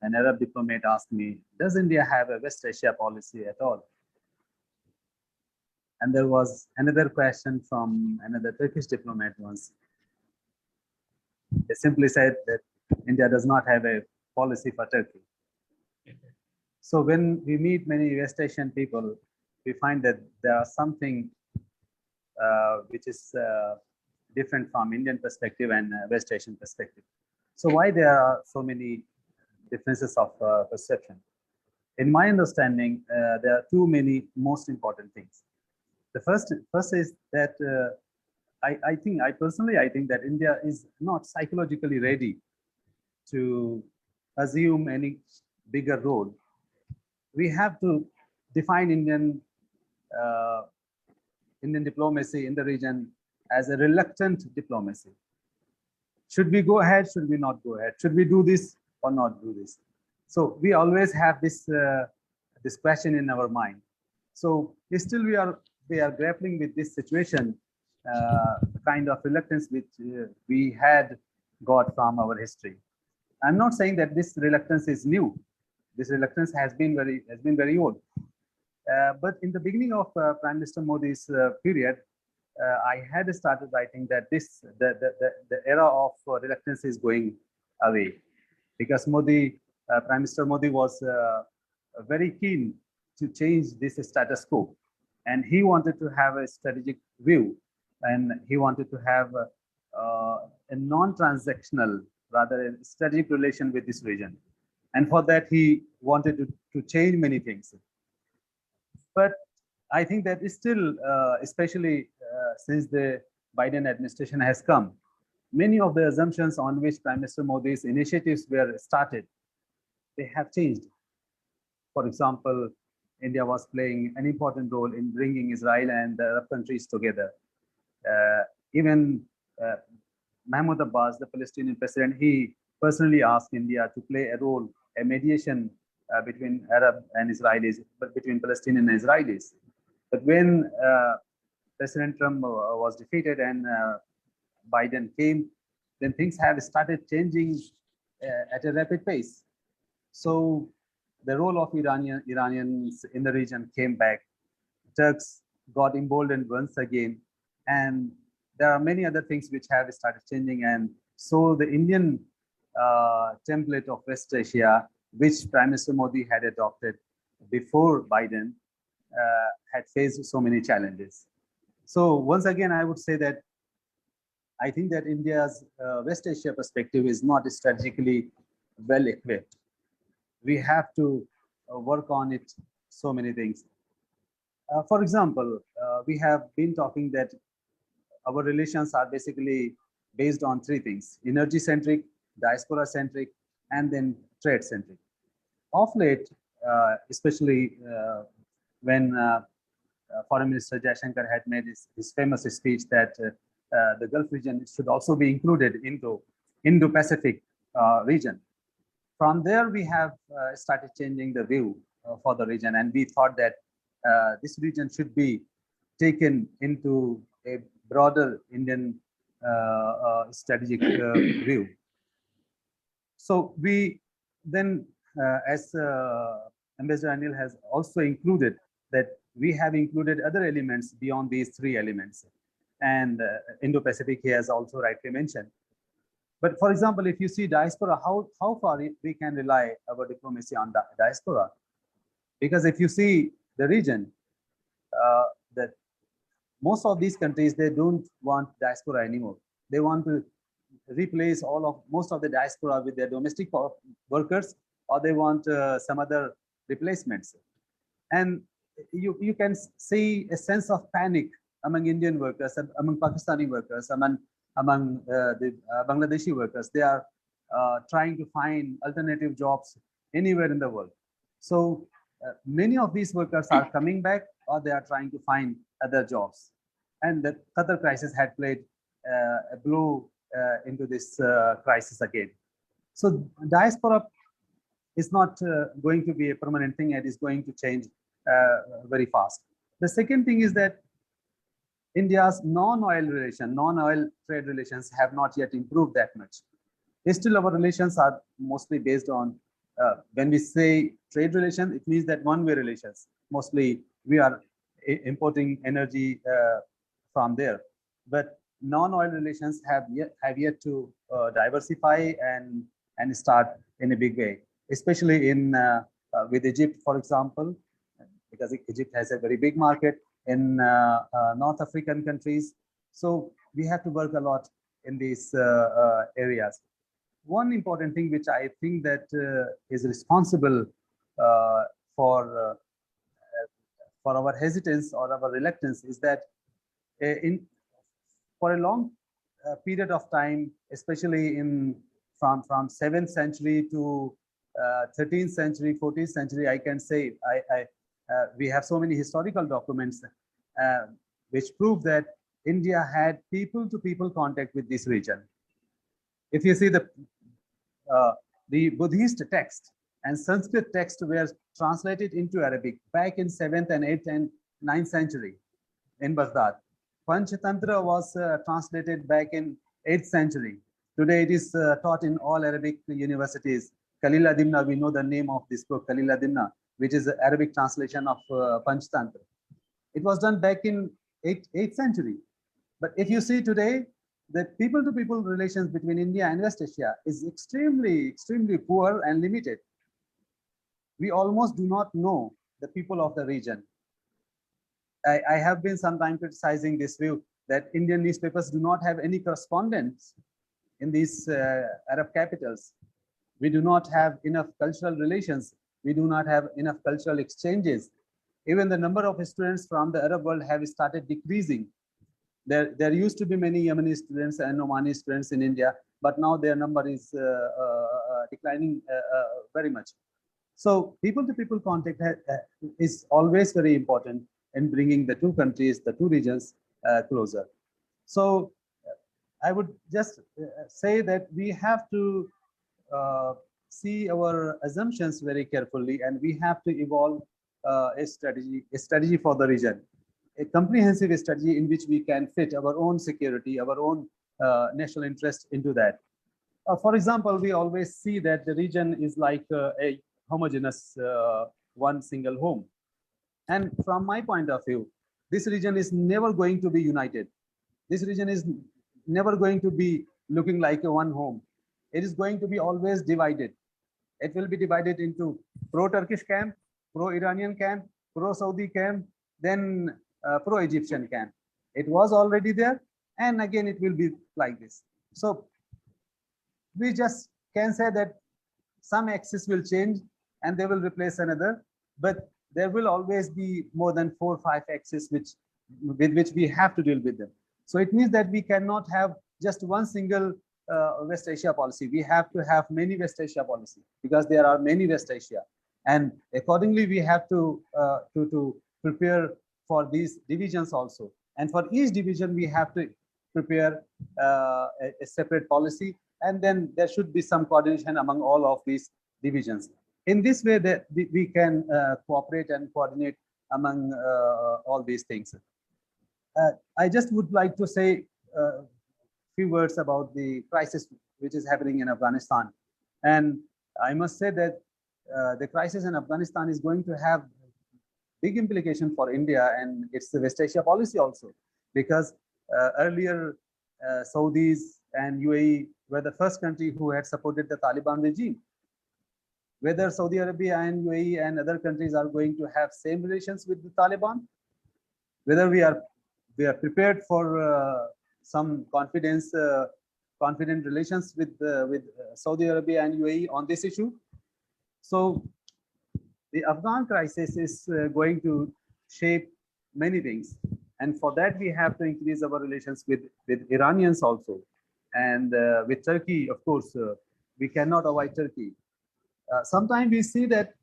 an Arab diplomat asked me, does India have a West Asia policy at all? And there was another question from another Turkish diplomat once. They simply said that India does not have a policy for Turkey. So when we meet many West Asian people, we find that there are something which is different from Indian perspective and West Asian perspective. So why there are so many differences of perception? In my understanding, there are too many most important things. The first is that I personally think that India is not psychologically ready to assume any bigger role. We have to define Indian diplomacy in the region as a reluctant diplomacy. Should we go ahead? Should we not go ahead? Should we do this or not do this? So we always have this this question in our mind. So still we are grappling with this situation, kind of reluctance which we had got from our history. I'm not saying that this reluctance is new. This reluctance has been very old. But in the beginning of Prime Minister Modi's period, I had started writing that the era of reluctance is going away, because Prime Minister Modi was very keen to change this status quo, and he wanted to have a strategic view, and he wanted to have a non-transactional, rather a strategic relation with this region, and for that he wanted to change many things. But I think that is still, especially since the Biden administration has come, many of the assumptions on which Prime Minister Modi's initiatives were started, they have changed. For example, India was playing an important role in bringing Israel and the Arab countries together. Even Mahmoud Abbas, the Palestinian president, he personally asked India to play a role, a mediation between Arab and Israelis, but between Palestinian and Israelis. But when President Trump was defeated and Biden came, then things have started changing at a rapid pace. So the role of Iranians in the region came back. Turks got emboldened once again, and there are many other things which have started changing. And so the Indian template of West Asia, which Prime Minister Modi had adopted before Biden, had faced so many challenges. So once again, I would say that I think that India's West Asia perspective is not strategically well equipped. We have to work on it, so many things. For example, we have been talking that our relations are basically based on three things: energy-centric, diaspora-centric, and then trade-centric. Of late, especially when Foreign Minister Jaishankar had made his famous speech that the Gulf region should also be included into Indo-Pacific region. From there, we have started changing the view for the region, and we thought that this region should be taken into a broader Indian strategic view. So we then, as Ambassador Anil has also included, that we have included other elements beyond these three elements. And Indo-Pacific, he has also rightly mentioned. But for example, if you see diaspora, how far we can rely our diplomacy on diaspora? Because if you see the region, that most of these countries, they don't want diaspora anymore. They want to replace most of the diaspora with their domestic workers, or they want some other replacements. And you can see a sense of panic among Indian workers, among Pakistani workers, among the Bangladeshi workers. They are trying to find alternative jobs anywhere in the world. So many of these workers are coming back, or they are trying to find other jobs. And the Qatar crisis had played a blow into this crisis again. So diaspora is not going to be a permanent thing, and is going to change very fast. The second thing is that India's non-oil trade relations have not yet improved that much. Still, our relations are mostly based on, when we say trade relations, it means that one-way relations. Mostly we are importing energy from there. But non-oil relations have yet to diversify and start in a big way, especially in with Egypt, for example, because Egypt has a very big market in North African countries. So we have to work a lot in these areas. One important thing which I think that is responsible for our hesitance or our reluctance is that for a long period of time, especially from 7th century to 13th century, 14th century, I can say we have so many historical documents which prove that India had people-to-people contact with this region. If you see the Buddhist text and Sanskrit text were translated into Arabic back in 7th and 8th and 9th century in Baghdad. Panchatantra was translated back in 8th century. Today it is taught in all Arabic universities. Kalila Dimna, we know the name of this book, Kalila Dimna, which is the Arabic translation of Panchatantra. It was done back in 8th century. But if you see today, the people-to-people relations between India and West Asia is extremely poor and limited. We almost do not know the people of the region. I have been sometimes criticizing this view that Indian newspapers do not have any correspondents in these Arab capitals. We do not have enough cultural relations. We do not have enough cultural exchanges. Even the number of students from the Arab world have started decreasing. There used to be many Yemeni students and Omani students in India, but now their number is declining very much. So people-to-people contact is always very important in bringing the two countries, the two regions closer. So I would just say that we have to see our assumptions very carefully, and we have to evolve a strategy for the region, a comprehensive strategy in which we can fit our own security, our own national interest into that. For example, we always see that the region is like a homogeneous one single home. And from my point of view, this region is never going to be united. This region is never going to be looking like a one home. It is going to be always divided. It will be divided into pro-Turkish camp, pro-Iranian camp, pro-Saudi camp, then pro-Egyptian camp. It was already there, and again it will be like this. So we just can say that some axis will change, and they will replace another, but there will always be more than 4 or 5 axes with which we have to deal with them. So it means that we cannot have just one single West Asia policy. We have to have many West Asia policy because there are many West Asia, and accordingly we have to prepare for these divisions also. And for each division we have to prepare a separate policy, and then there should be some coordination among all of these divisions. In this way, that we can cooperate and coordinate among all these things. I just would like to say a few words about the crisis which is happening in Afghanistan. And I must say that the crisis in Afghanistan is going to have big implication for India and its West Asia policy also, because earlier Saudis and UAE were the first country who had supported the Taliban regime. Whether Saudi Arabia and UAE and other countries are going to have same relations with the Taliban, whether we are prepared for some confident relations with Saudi Arabia and UAE on this issue. So the Afghan crisis is going to shape many things, and for that we have to increase our relations with Iranians also, and with Turkey, of course. We cannot avoid Turkey. Sometimes we see that,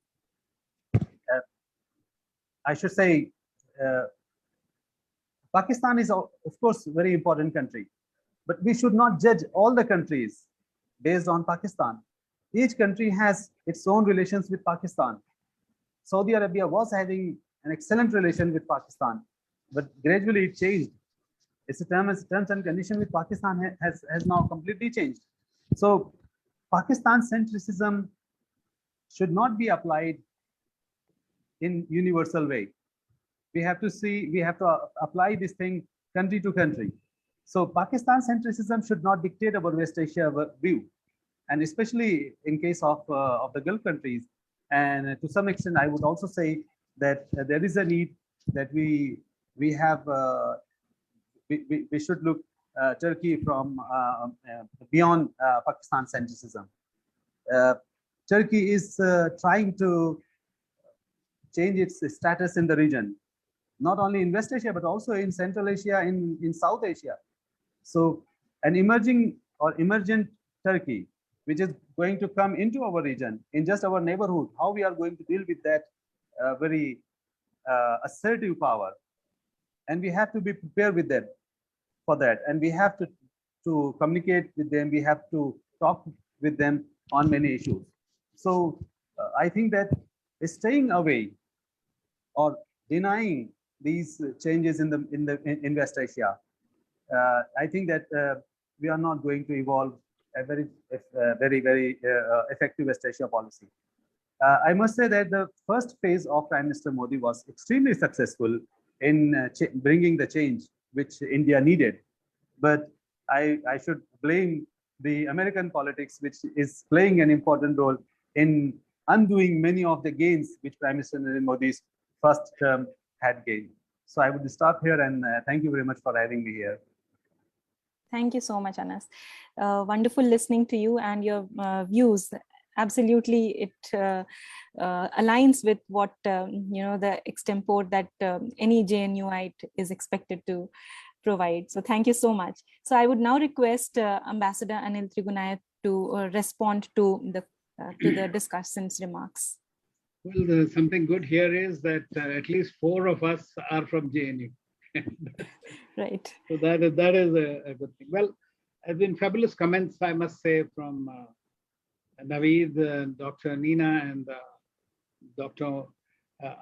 I should say, Pakistan is, of course, a very important country, but we should not judge all the countries based on Pakistan. Each country has its own relations with Pakistan. Saudi Arabia was having an excellent relation with Pakistan, but gradually it changed. Its terms and conditions with Pakistan has now completely changed. So Pakistan centricism should not be applied in universal way. We have to apply this thing country to country. So Pakistan centricism should not dictate our West Asia view, and especially in case of the Gulf countries. And to some extent, I would also say that there is a need that we should look Turkey from beyond Pakistan centricism. Turkey is trying to change its status in the region, not only in West Asia, but also in Central Asia, in South Asia. So an emergent Turkey, which is going to come into our region, in just our neighborhood, how we are going to deal with that very assertive power. And we have to be prepared with them for that. And we have to communicate with them. We have to talk with them on many issues. So I think that staying away or denying these changes in West Asia, I think that we are not going to evolve a very effective West Asia policy. I must say that the first phase of Prime Minister Modi was extremely successful in bringing the change which India needed. But I should blame the American politics, which is playing an important role in undoing many of the gains which Prime Minister Modi's first term had gained. So I would stop here, and thank you very much for having me here. Thank you so much, Anas. Wonderful listening to you and your views. Absolutely, it aligns with what the extempore that any JNUite is expected to provide. So thank you so much. So I would now request Ambassador Anil Trigunayat to respond to the discussants' remarks. Well, something good here is that at least 4 of us are from JNU. Right. So that is a good thing. Well, there have been fabulous comments, I must say, from Naveed, Dr. Nina, and Dr.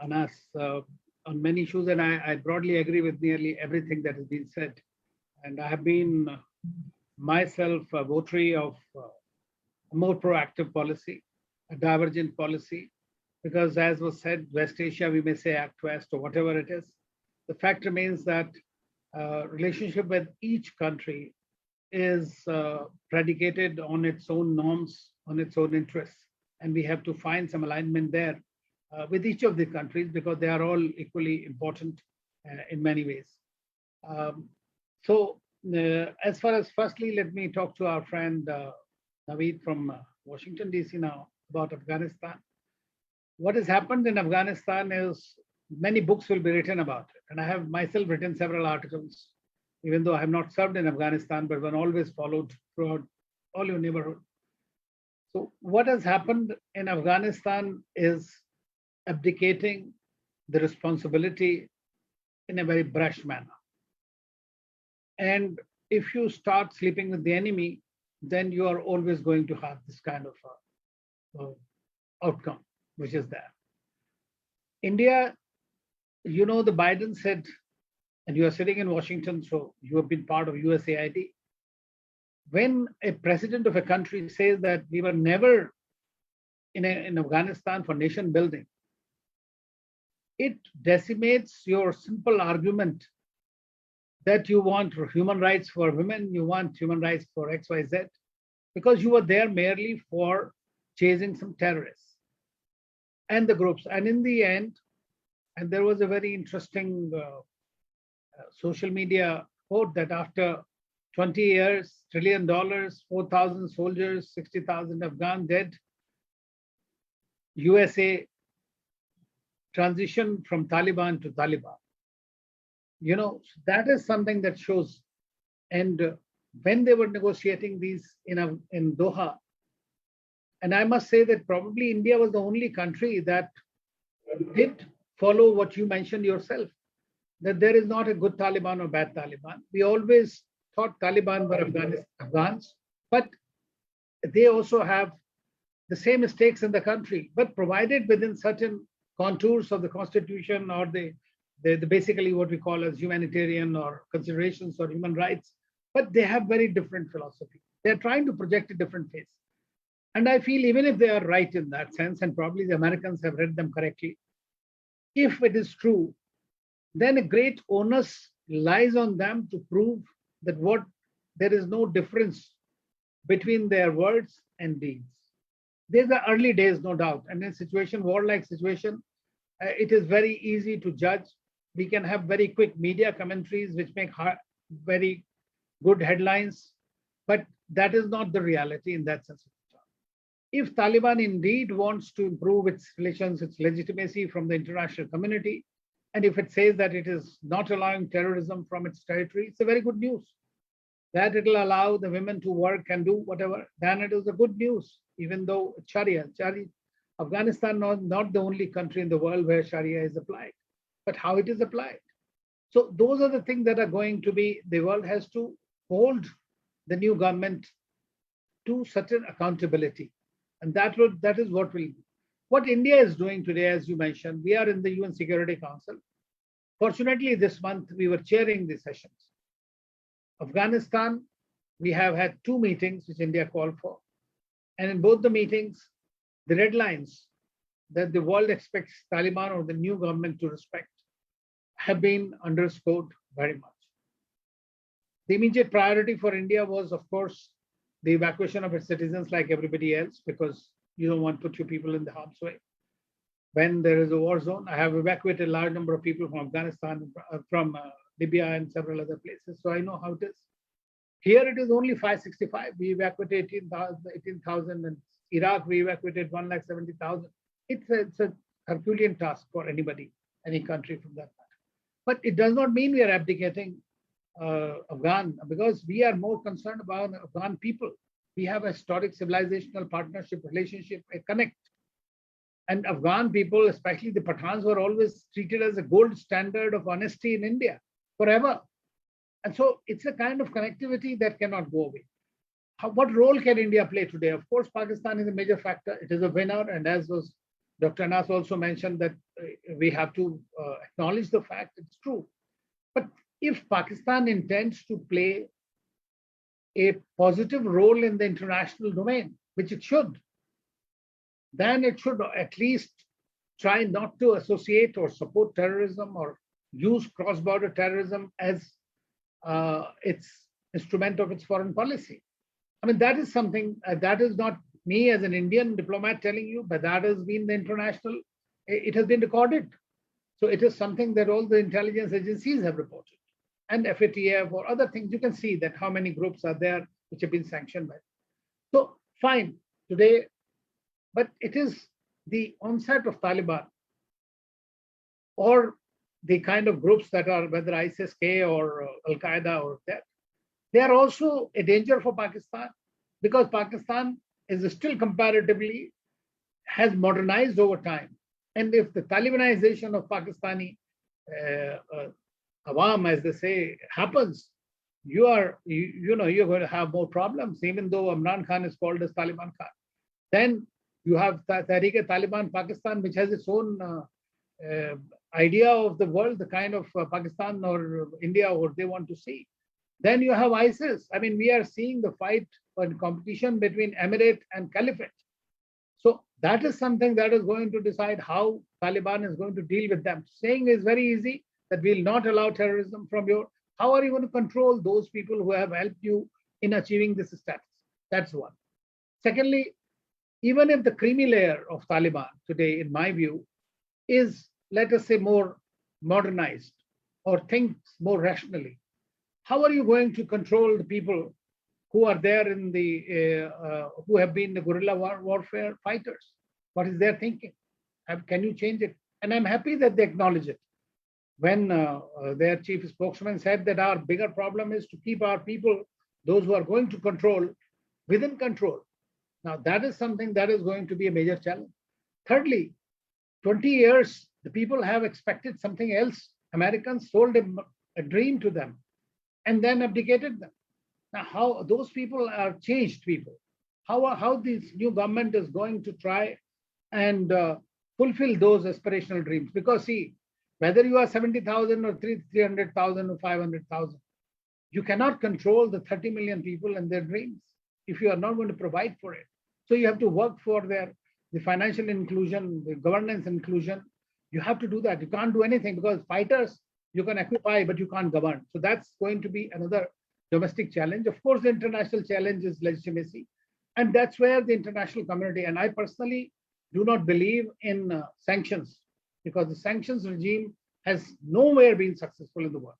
Anas on many issues, and I broadly agree with nearly everything that has been said. And I have been myself a votary of a more proactive policy, a divergent policy, because as was said, West Asia, we may say Act West or whatever it is. The fact remains that relationship with each country is predicated on its own norms, on its own interests. And we have to find some alignment there with each of the countries, because they are all equally important in many ways. So as far as, firstly, let me talk to our friend Naveed from Washington, DC now about Afghanistan. what has happened in Afghanistan is many books will be written about it. And I have myself written several articles, even though I have not served in Afghanistan, but one always followed throughout all your neighborhood. So what has happened in Afghanistan is abdicating the responsibility in a very brash manner. And if you start sleeping with the enemy, then you are always going to have this kind of outcome, which is there. India, you know, the Biden said, and you are sitting in Washington, so you have been part of USAID. When a president of a country says that we were never in Afghanistan for nation building, it decimates your simple argument that you want human rights for women, you want human rights for XYZ, because you were there merely for chasing some terrorists and the groups. And in the end, and there was a very interesting social media quote that after 20 years, $1 trillion, 4,000 soldiers, 60,000 Afghan dead, USA transitioned from Taliban to Taliban. You know, that is something that shows. And when they were negotiating these in Doha, and I must say that probably India was the only country that did follow what you mentioned yourself, that there is not a good Taliban or bad Taliban. We always thought Taliban were Afghans, but they also have the same mistakes in the country, but provided within certain contours of the constitution or the basically what we call as humanitarian or considerations or human rights, but they have very different philosophy. They're trying to project a different face. And I feel even if they are right in that sense, and probably the Americans have read them correctly, if it is true, then a great onus lies on them to prove that there is no difference between their words and deeds. These are early days, no doubt. And in a war-like situation, it is very easy to judge. We can have very quick media commentaries which make very good headlines, but that is not the reality in that sense. If Taliban indeed wants to improve its relations, its legitimacy from the international community, and if it says that it is not allowing terrorism from its territory, it's a very good news. That it will allow the women to work and do whatever, then it is a good news, even though Sharia, Afghanistan is not the only country in the world where Sharia is applied, but how it is applied. So those are the things that are going to be, the world has to hold the new government to certain accountability. And that is what will be. What India is doing today, as you mentioned, we are in the UN Security Council. Fortunately, this month we were chairing the sessions. Afghanistan, we have had 2 meetings which India called for. And in both the meetings, the red lines that the world expects Taliban or the new government to respect have been underscored very much. The immediate priority for India was, of course, the evacuation of its citizens like everybody else, because you don't want to put your people in the harm's way. When there is a war zone, I have evacuated a large number of people from Afghanistan, from Libya and several other places, so I know how it is. Here it is only 565. We evacuated 18,000, and Iraq we evacuated 170,000. It's a Herculean task for anybody, any country from that matter. But it does not mean we are abdicating Afghan, because we are more concerned about Afghan people. We have a historic civilizational partnership, relationship, a connect. And Afghan people, especially the Pathans, were always treated as a gold standard of honesty in India forever. And so it's a kind of connectivity that cannot go away. What role can India play today? Of course, Pakistan is a major factor. It is a winner. And as was Dr. Anas also mentioned, that we have to acknowledge the fact it's true. But if Pakistan intends to play a positive role in the international domain, which it should, then it should at least try not to associate or support terrorism or use cross-border terrorism as its instrument of its foreign policy. I mean, that is something that is not me as an Indian diplomat telling you, but that has been the international, it has been recorded. So it is something that all the intelligence agencies have reported. And FATF or other things, you can see that how many groups are there which have been sanctioned by. So fine, today, but it is the onset of Taliban or the kind of groups that are whether ISIS-K or Al-Qaeda or that, they are also a danger for Pakistan because Pakistan is still comparatively has modernized over time. And if the Talibanization of Pakistani Awam, as they say, happens, you're going to have more problems, even though Imran Khan is called as Taliban Khan. Then you have Tehreek-e-Taliban Pakistan, which has its own idea of the world, the kind of Pakistan or India or they want to see. Then you have ISIS. I mean, we are seeing the fight and competition between Emirate and Caliphate. So that is something that is going to decide how Taliban is going to deal with them. Saying is very easy that we'll not allow terrorism from your. How are you going to control those people who have helped you in achieving this status? That's one. Secondly, even if the creamy layer of Taliban today, in my view, is, let us say, more modernized or thinks more rationally, how are you going to control the people who are there in the, who have been the guerrilla warfare fighters? What is their thinking? Can you change it? And I'm happy that they acknowledge it. When their chief spokesman said that our bigger problem is to keep our people, those who are going to control, within control. Now, that is something that is going to be a major challenge. Thirdly, 20 years, the people have expected something else. Americans sold a dream to them and then abdicated them. Now, how those people are changed people, how this new government is going to try and fulfill those aspirational dreams. Because see, whether you are 70,000 or 300,000 or 500,000, you cannot control the 30 million people and their dreams if you are not going to provide for it. So you have to work for the financial inclusion, the governance inclusion. You have to do that. You can't do anything because fighters, you can occupy, but you can't govern. So that's going to be another domestic challenge. Of course, the international challenge is legitimacy. And that's where the international community, and I personally do not believe in sanctions, because the sanctions regime has nowhere been successful in the world.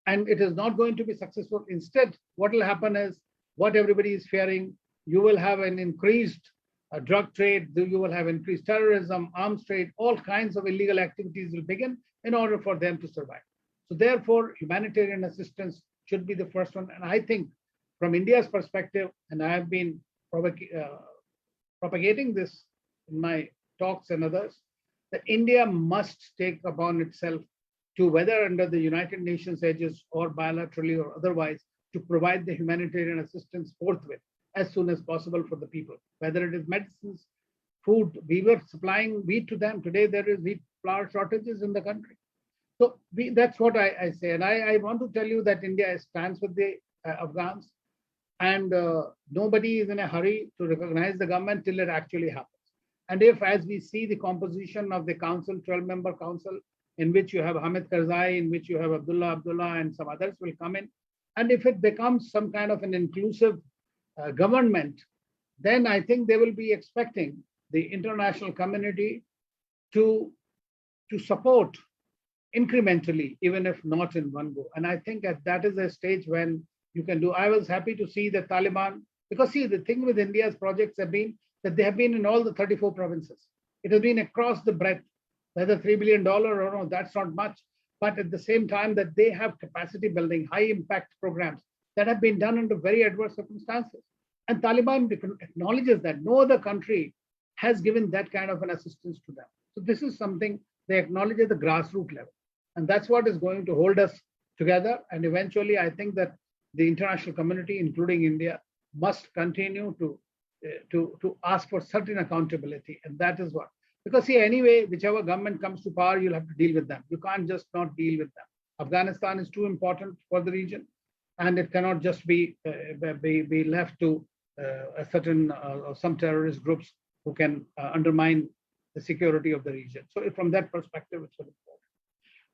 And it is not going to be successful. Instead, what will happen is what everybody is fearing. You will have an increased drug trade, you will have increased terrorism, arms trade, all kinds of illegal activities will begin in order for them to survive. So therefore, humanitarian assistance should be the first one. And I think from India's perspective, and I have been propagating this in my talks and others, that India must take upon itself to, whether under the United Nations aegis or bilaterally or otherwise, to provide the humanitarian assistance forthwith as soon as possible for the people, whether it is medicines, food. We were supplying wheat to them. Today, there is wheat flour shortages in the country. So that's what I say. And I want to tell you that India stands with the Afghans, and nobody is in a hurry to recognize the government till it actually happens. And if, as we see the composition of the council, 12-member council, in which you have Hamid Karzai, in which you have Abdullah, and some others will come in, and if it becomes some kind of an inclusive government, then I think they will be expecting the international community to support incrementally, even if not in one go. And I think that is a stage when you can do. I was happy to see the Taliban, because see, the thing with India's projects have been that they have been in all the 34 provinces. It has been across the breadth, whether $3 billion or no, that's not much. But at the same time that they have capacity building, high impact programs that have been done under very adverse circumstances. And Taliban acknowledges that no other country has given that kind of an assistance to them. So this is something they acknowledge at the grassroots level. And that's what is going to hold us together. And eventually, I think that the international community, including India, must continue to ask for certain accountability. And that is what, because see, anyway, whichever government comes to power, you'll have to deal with them. You can't just not deal with them. Afghanistan is too important for the region, and it cannot just be left to a certain some terrorist groups who can undermine the security of the region. So from that perspective, it's very important.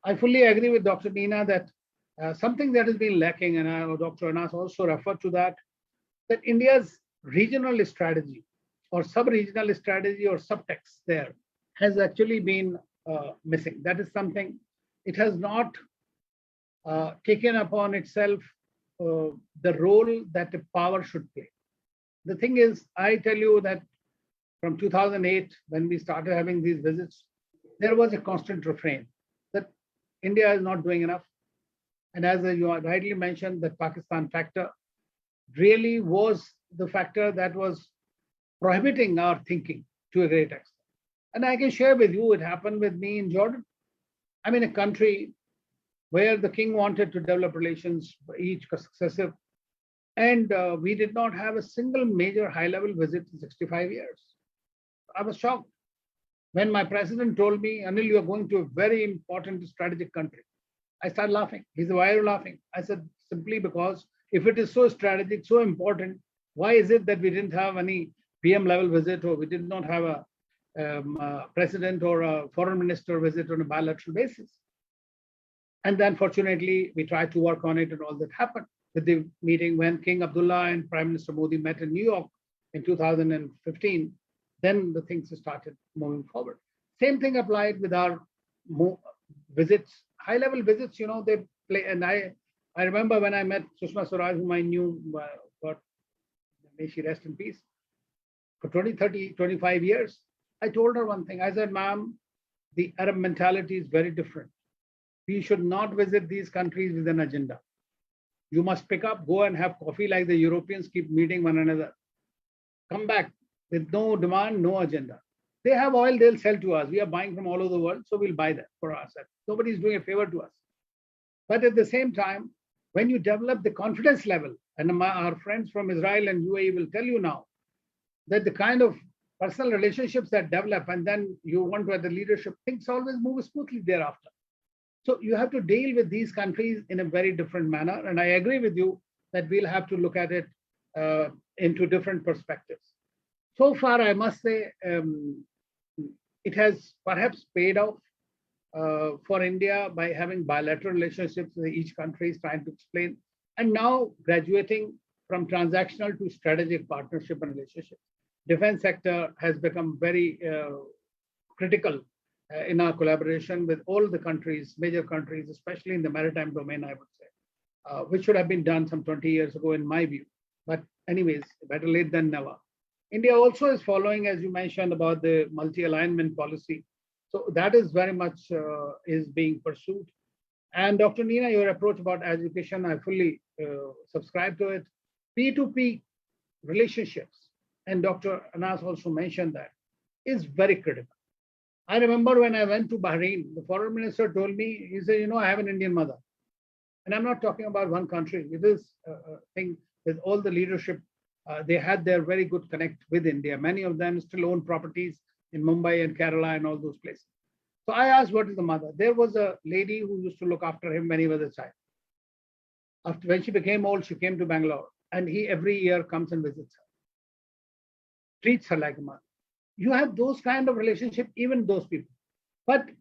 I fully agree with Dr. Meena that something that has been lacking, and Dr. Anas also referred to that India's regional strategy or sub-regional strategy or subtext there has actually been missing. That is something it has not taken upon itself the role that the power should play. The thing is, I tell you that from 2008, when we started having these visits, there was a constant refrain that India is not doing enough. And as you rightly mentioned, the Pakistan factor really was the factor that was prohibiting our thinking to a great extent. And I can share with you, it happened with me in Jordan. I'm in a country where the king wanted to develop relations, each successive, and we did not have a single major high-level visit in 65 years. I was shocked when my president told me, Anil, you are going to a very important strategic country. I started laughing. He said, why are you laughing? I said, simply because if it is so strategic, so important, why is it that we didn't have any PM level visit, or we did not have a president or a foreign minister visit on a bilateral basis? And then fortunately, we tried to work on it, and all that happened with the meeting when King Abdullah and Prime Minister Modi met in New York in 2015. Then the things started moving forward. Same thing applied with our visits, high-level visits, they play. And I remember when I met Sushma Swaraj, whom I knew, but may she rest in peace, for 20, 30, 25 years, I told her one thing. I said, ma'am, the Arab mentality is very different. We should not visit these countries with an agenda. You must pick up, go and have coffee like the Europeans keep meeting one another. Come back with no demand, no agenda. They have oil, they'll sell to us. We are buying from all over the world, so we'll buy that for ourselves. Nobody's doing a favor to us. But at the same time, when you develop the confidence level, and our friends from Israel and UAE will tell you now that the kind of personal relationships that develop, and then you want to have the leadership, things always move smoothly thereafter. So you have to deal with these countries in a very different manner. And I agree with you that we'll have to look at it into different perspectives. So far, I must say, it has perhaps paid off for India by having bilateral relationships with each country is trying to explain, and now graduating from transactional to strategic partnership and relationship. Defense sector has become very critical in our collaboration with all the countries, major countries, especially in the maritime domain, I would say, which should have been done some 20 years ago, in my view. But anyways, better late than never. India also is following, as you mentioned, about the multi-alignment policy. So that is very much is being pursued. And Dr. Nina, your approach about education, I fully subscribe to it. P2P relationships, and Dr. Anas also mentioned that, is very critical. I remember when I went to Bahrain, the foreign minister told me, he said, I have an Indian mother. And I'm not talking about one country. It is a thing with all the leadership. They had their very good connect with India. Many of them still own properties in Mumbai and Kerala and all those places. So I asked, what is the mother? There was a lady who used to look after him when he was a child. When she became old, she came to Bangalore, and he every year comes and visits her, treats her like a mother. You have those kind of relationship, even those people. But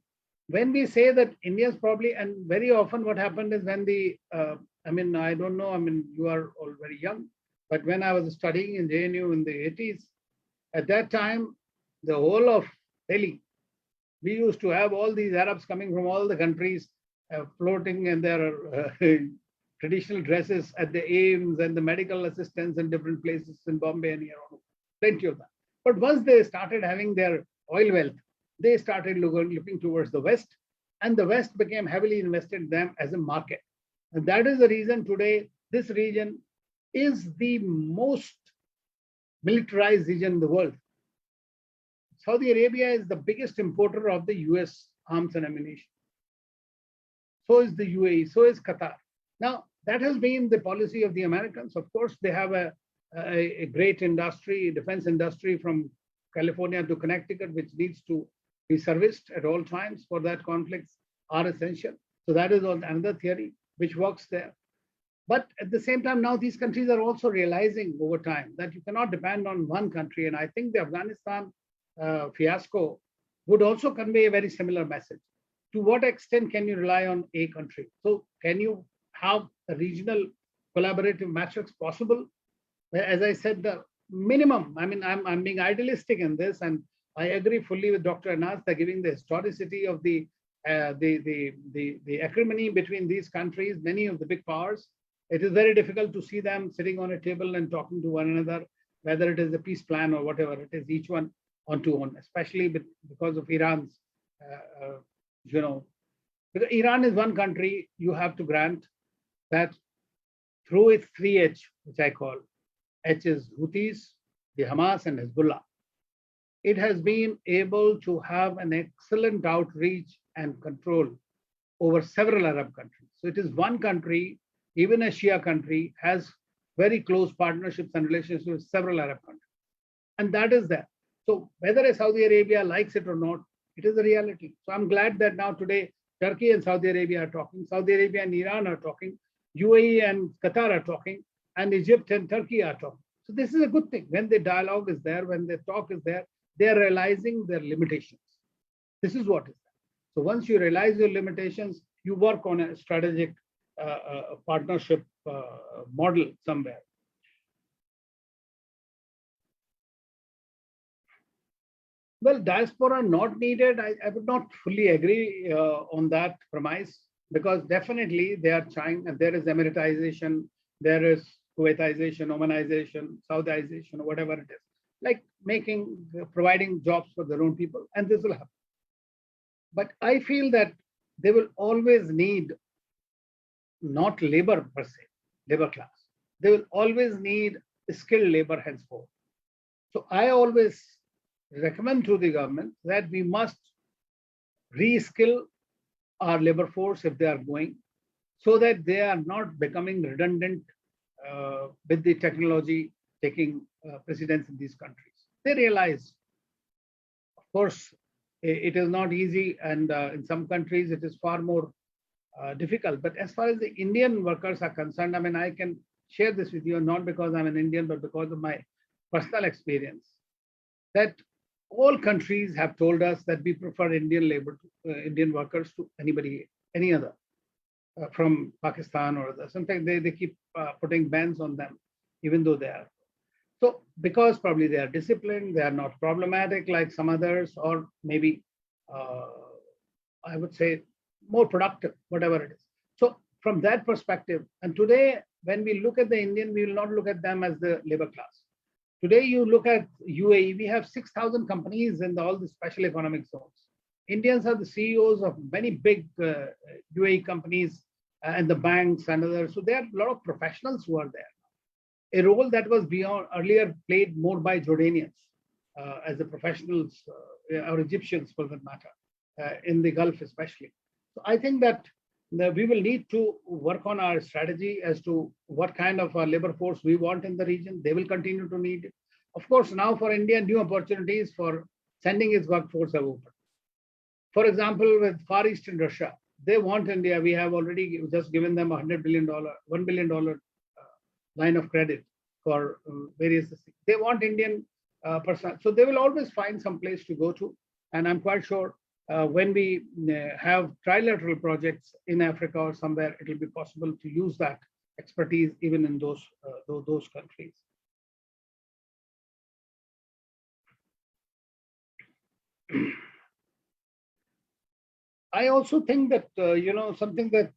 when we say that India's probably, and very often what happened is when I don't know, you are all very young, but when I was studying in JNU in the 80s, at that time, the whole of Delhi, we used to have all these Arabs coming from all the countries floating in their traditional dresses at the AIMS and the medical assistants in different places in Bombay and here, plenty of that. But once they started having their oil wealth, they started looking towards the West, and the West became heavily invested in them as a market. And that is the reason today this region is the most militarized region in the world. Saudi Arabia is the biggest importer of the US arms and ammunition. So is the UAE, so is Qatar. Now, that has been the policy of the Americans. Of course, they have a great industry, defense industry from California to Connecticut, which needs to be serviced at all times for that conflicts are essential. So that is another theory which works there. But at the same time, now these countries are also realizing over time that you cannot depend on one country. And I think the Afghanistan fiasco would also convey a very similar message. To what extent can you rely on a country? So can you have a regional collaborative matrix possible? As I said, the minimum, I'm being idealistic in this, and I agree fully with Dr. Anas that giving the historicity of the acrimony between these countries, many of the big powers, it is very difficult to see them sitting on a table and talking to one another, whether it is a peace plan or whatever it is, each one onto one, especially because of Iran's, because Iran is one country you have to grant that through its 3H, which I call, H is Houthis, the Hamas and Hezbollah. It has been able to have an excellent outreach and control over several Arab countries. So it is one country, even a Shia country, has very close partnerships and relationships with several Arab countries. And that is there. So whether Saudi Arabia likes it or not, it is a reality. So I'm glad that now today, Turkey and Saudi Arabia are talking, Saudi Arabia and Iran are talking, UAE and Qatar are talking, and Egypt and Turkey are talking. So this is a good thing. When the dialogue is there, when the talk is there, they are realizing their limitations. This is what is there. So once you realize your limitations, you work on a strategic partnership model somewhere. Well, diaspora not needed. I would not fully agree on that premise, because definitely they are trying, and there is Emiratization, there is Kuwaitization, Omanization, Saudization, or whatever it is, like providing jobs for their own people, and this will happen. But I feel that they will always need not labor per se, labor class. They will always need skilled labor henceforth. So I always recommend to the government that we must reskill our labor force if they are going, so that they are not becoming redundant with the technology taking precedence in these countries. They realize, of course, it is not easy, and in some countries it is far more difficult. But as far as the Indian workers are concerned, I mean, I can share this with you, not because I'm an Indian, but because of my personal experience, that all countries have told us that we prefer Indian labor, Indian workers to any other, from Pakistan or other. Sometimes they keep putting bans on them, even though they are. So because probably they are disciplined, they are not problematic like some others, or maybe I would say more productive, whatever it is. So from that perspective, and today when we look at the Indian, we will not look at them as the labor class. Today you look at UAE, we have 6,000 companies in all the special economic zones. Indians are the CEOs of many big UAE companies and the banks and others. So there are a lot of professionals who are there. A role that was earlier played more by Jordanians as the professionals, or Egyptians for that matter, in the Gulf especially. So I think that we will need to work on our strategy as to what kind of labor force we want in the region. They will continue to need it. Of course, now for India, new opportunities for sending its workforce have opened. For example, with Far Eastern Russia, they want India. We have already just given them $100 billion, $1 billion line of credit for various things. They want Indian personnel. So they will always find some place to go to. And I'm quite sure when we have trilateral projects in Africa or somewhere, it will be possible to use that expertise even in those countries. I also think that something that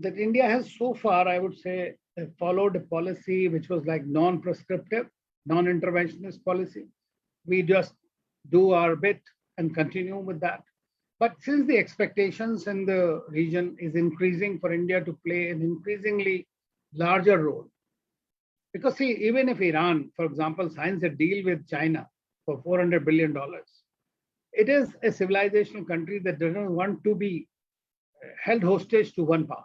that India has so far, I would say, followed a policy which was like non-prescriptive, non-interventionist policy. We just do our bit and continue with that. But since the expectations in the region is increasing for India to play an increasingly larger role, because see, even if Iran, for example, signs a deal with China for $400 billion, it is a civilizational country that doesn't want to be held hostage to one power.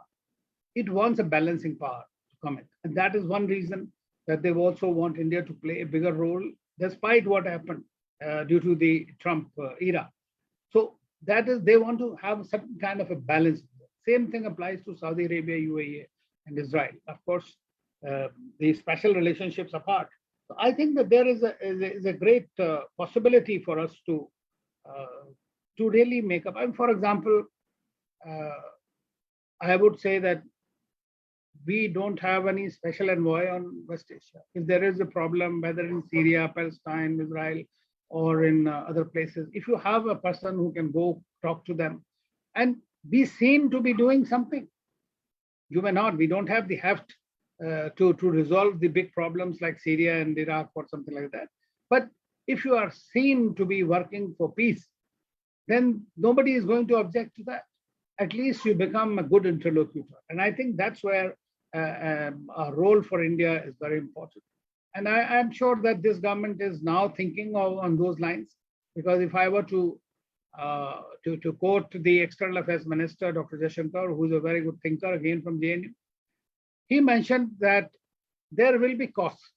It wants a balancing power to come in. And that is one reason that they also want India to play a bigger role, despite what happened due to the Trump era. So that is, they want to have some kind of a balance. Same thing applies to Saudi Arabia, UAE, and Israel. Of course, the special relationships apart. So I think that there is a great possibility for us to really make up. And for example, I would say that we don't have any special envoy on West Asia. If there is a problem, whether in Syria, Palestine, Israel, or in other places, if you have a person who can go talk to them and be seen to be doing something, you may not. We don't have the heft to resolve the big problems like Syria and Iraq or something like that. But if you are seen to be working for peace, then nobody is going to object to that. At least you become a good interlocutor. And I think that's where a role for India is very important. And I'm sure that this government is now thinking on those lines, because if I were to quote the External Affairs Minister, Dr. Jaishankar, who's a very good thinker, again from JNU, he mentioned that there will be costs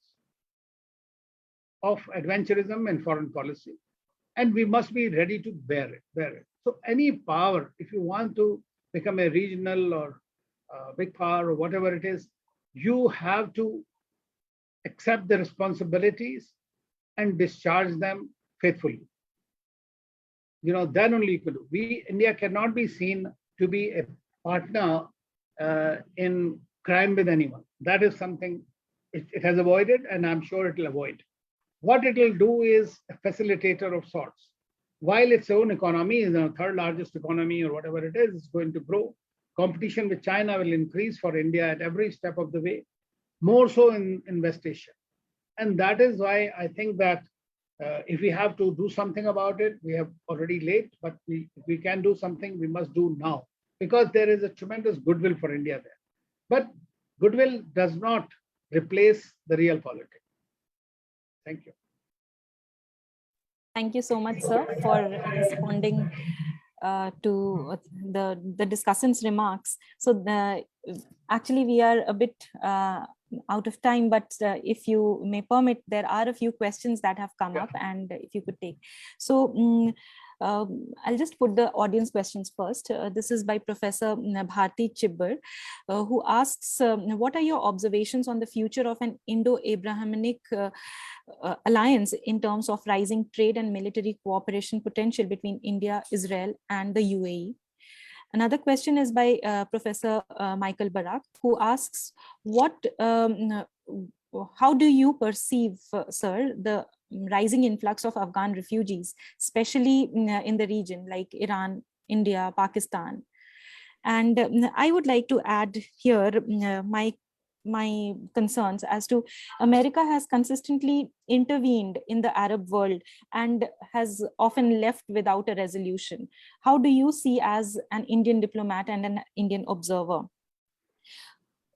of adventurism in foreign policy, and we must be ready to bear it. So any power, if you want to become a regional or big power or whatever it is, you have to accept the responsibilities and discharge them faithfully. Then only you can do. India cannot be seen to be a partner in crime with anyone. That is something it has avoided, and I'm sure it will avoid. What it will do is a facilitator of sorts. While its own economy is the third largest economy or whatever it is, it's going to grow. Competition with China will increase for India at every step of the way, more so in West Asia. And that is why I think that if we have to do something about it, we have already late, but if we can do something, we must do now, because there is a tremendous goodwill for India there. But goodwill does not replace the real politics. Thank you. Thank you so much, sir, for responding to the discussants' remarks. So actually, we are a bit out of time, but if you may permit, there are a few questions that have come up, and if you could take. So I'll just put the audience questions first. This is by Professor Bharti Chibbar, who asks, what are your observations on the future of an Indo-Abrahamic alliance in terms of rising trade and military cooperation potential between India, Israel, and the UAE? Another question is by Professor Michael Barak, who asks, how do you perceive, sir, the rising influx of Afghan refugees, especially in the region like Iran, India, Pakistan? And I would like to add here my concerns as to America has consistently intervened in the Arab world and has often left without a resolution. How do you see as an Indian diplomat and an Indian observer?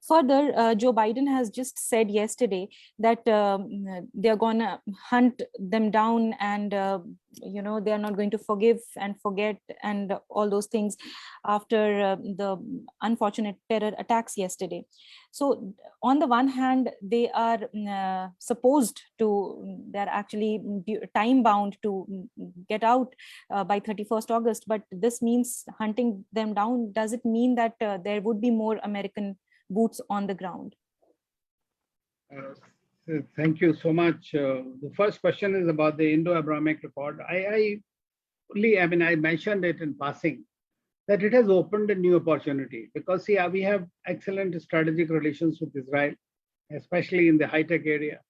Further, Joe Biden has just said yesterday that they're going to hunt them down, and they're not going to forgive and forget and all those things after the unfortunate terror attacks yesterday. So on the one hand, they are they're actually time bound to get out by 31st August, but this means hunting them down. Does it mean that there would be more American boots on the ground? Thank you so much. The first question is about the Indo-Abrahamic Accord. I mentioned it in passing, that it has opened a new opportunity, because we have excellent strategic relations with Israel, especially in the high-tech area.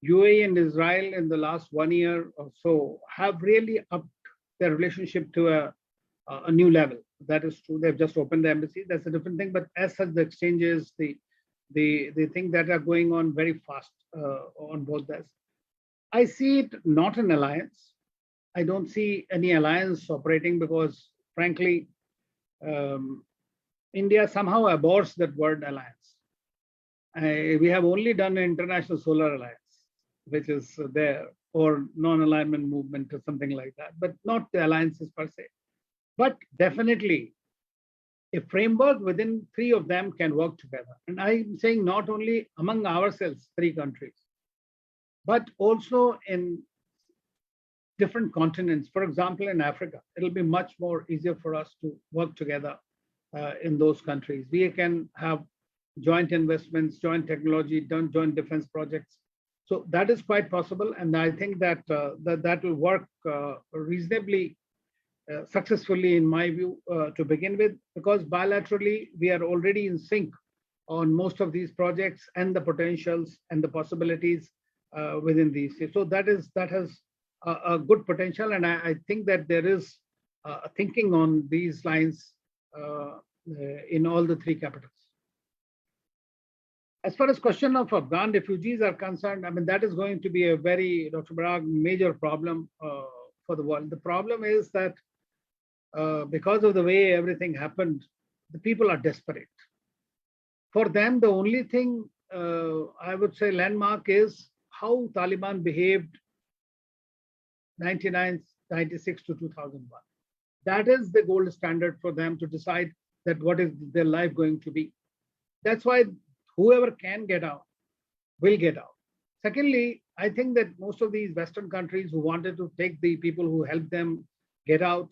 UAE and Israel in the last 1 year or so have really upped their relationship to a new level. That is true. They've just opened the embassy. That's a different thing. But as such, the exchanges, the things that are going on very fast on both sides. I see it not an alliance. I don't see any alliance operating because, frankly, India somehow abhors that word alliance. We have only done an international solar alliance, which is there, or non-alignment movement or something like that, but not the alliances per se. But definitely, a framework within three of them can work together. And I'm saying not only among ourselves, three countries, but also in different continents. For example, in Africa, it'll be much more easier for us to work together in those countries. We can have joint investments, joint technology, joint defense projects. So that is quite possible. And I think that that will work reasonably successfully, in my view, to begin with, because bilaterally, we are already in sync on most of these projects and the potentials and the possibilities within these. So that has a good potential. And I think that there is thinking on these lines in all the three capitals. As far as question of Afghan refugees are concerned, I mean, that is going to be a very, Dr. Barag, major problem for the world. The problem is that because of the way everything happened, the people are desperate. For them, the only thing I would say landmark is how Taliban behaved 1996 to 2001. That is the gold standard for them to decide that what is their life going to be. That's why whoever can get out will get out. Secondly, I think that most of these Western countries who wanted to take the people who helped them get out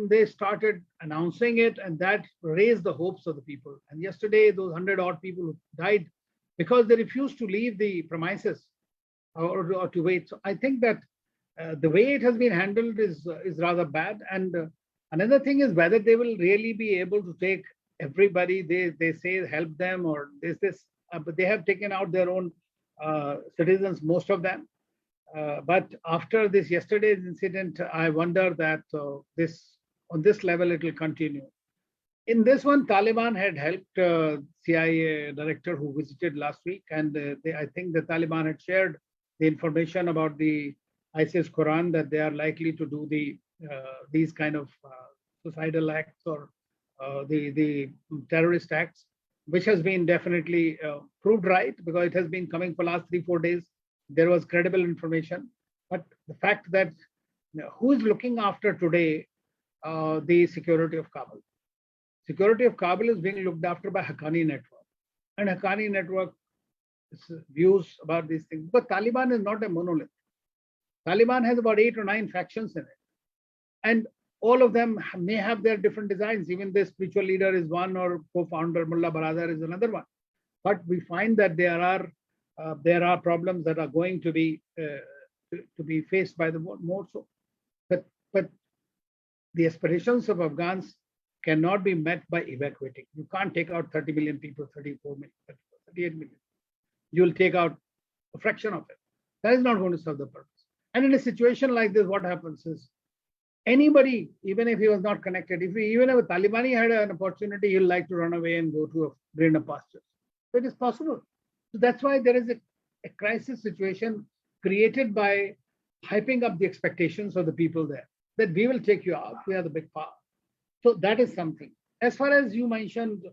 they started announcing it, and that raised the hopes of the people. And yesterday, those 100 odd people who died because they refused to leave the premises or to wait. So I think that the way it has been handled is rather bad. And another thing is whether they will really be able to take everybody. They say help them or this, but they have taken out their own citizens, most of them. But after this yesterday's incident, I wonder that on this level it will continue. In this one, Taliban had helped CIA director who visited last week, and I think the Taliban had shared the information about the ISIS Quran that they are likely to do these kind of suicidal acts or the terrorist acts, which has been definitely proved right because it has been coming for last 3-4 days. There was credible information, but the fact that who is looking after today the security of Kabul? Security of Kabul is being looked after by Haqqani Network, and Haqqani Network views about these things. But Taliban is not a monolith. Taliban has about 8 or 9 factions in it, and all of them may have their different designs. Even the spiritual leader is one, or co-founder Mullah Baradar is another one. But we find that there are problems that are going to be faced by the more so. But the aspirations of Afghans cannot be met by evacuating. You can't take out 30 million people, 34 million, 38 million. You will take out a fraction of it. That is not going to serve the purpose. And in a situation like this, what happens is anybody, even if he was not connected, even if a Talibani had an opportunity, he'll like to run away and go to a greener pasture. So it is possible. So that's why there is a crisis situation created by hyping up the expectations of the people there, that we will take you out, we are the big power. So that is something. As far as you mentioned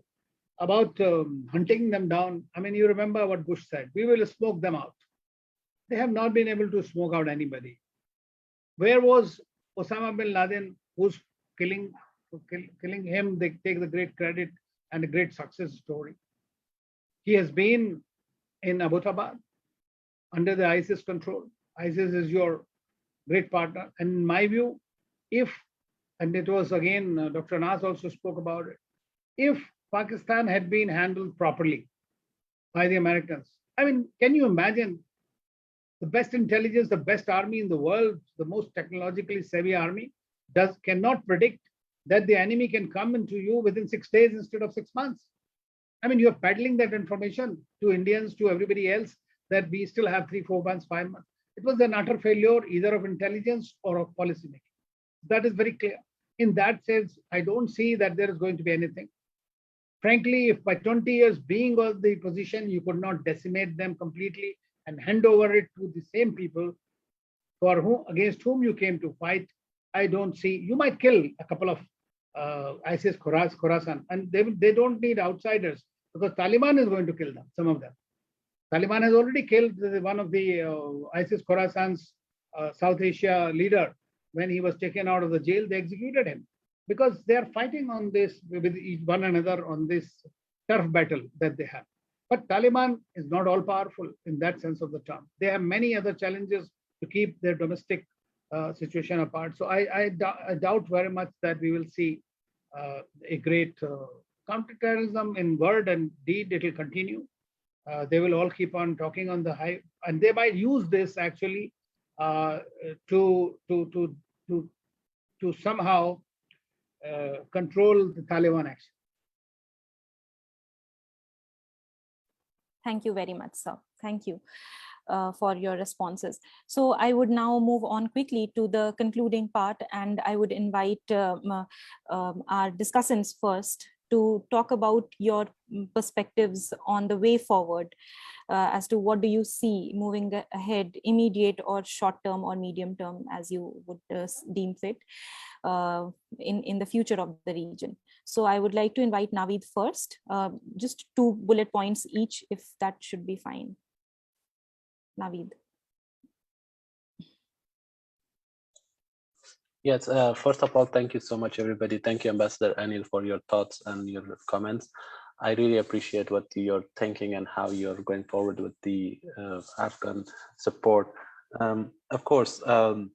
about hunting them down, I mean, you remember what Bush said, we will smoke them out. They have not been able to smoke out anybody. Where was Osama bin Laden, who's killing him? They take the great credit and a great success story. He has been in Abbottabad under the ISIS control. ISIS is your great partner. And in my view, and it was again, Dr. Anas also spoke about it, if Pakistan had been handled properly by the Americans, I mean, can you imagine the best intelligence, the best army in the world, the most technologically savvy army, cannot predict that the enemy can come into you within 6 days instead of 6 months. I mean, you're peddling that information to Indians, to everybody else, that we still have 3, 4 months, 5 months. It was an utter failure either of intelligence or of policy making. That is very clear. In that sense, I don't see that there is going to be anything. Frankly, if by 20 years being of the position, you could not decimate them completely and hand over it to the same people against whom you came to fight, I don't see. You might kill a couple of ISIS Khorasan, and they don't need outsiders because Taliban is going to kill them, some of them. Taliban has already killed one of the ISIS Khorasan's South Asia leader. When he was taken out of the jail, they executed him because they are fighting on this with one another on this turf battle that they have. But Taliban is not all powerful in that sense of the term. They have many other challenges to keep their domestic situation apart. So I doubt very much that we will see a great counterterrorism in word and deed. It will continue. They will all keep on talking on the high, and they might use this actually to somehow control the Taliban action. Thank you very much, sir. Thank you for your responses. So I would now move on quickly to the concluding part, and I would invite our discussants first to talk about your perspectives on the way forward as to what do you see moving ahead, immediate or short term or medium term, as you would deem fit, in the future of the region. So I would like to invite Naveed first, just 2 bullet points each, if that should be fine. Naveed. Yes, first of all, thank you so much, everybody. Thank you, Ambassador Anil, for your thoughts and your comments. I really appreciate what you're thinking and how you're going forward with the Afghan support. Of course,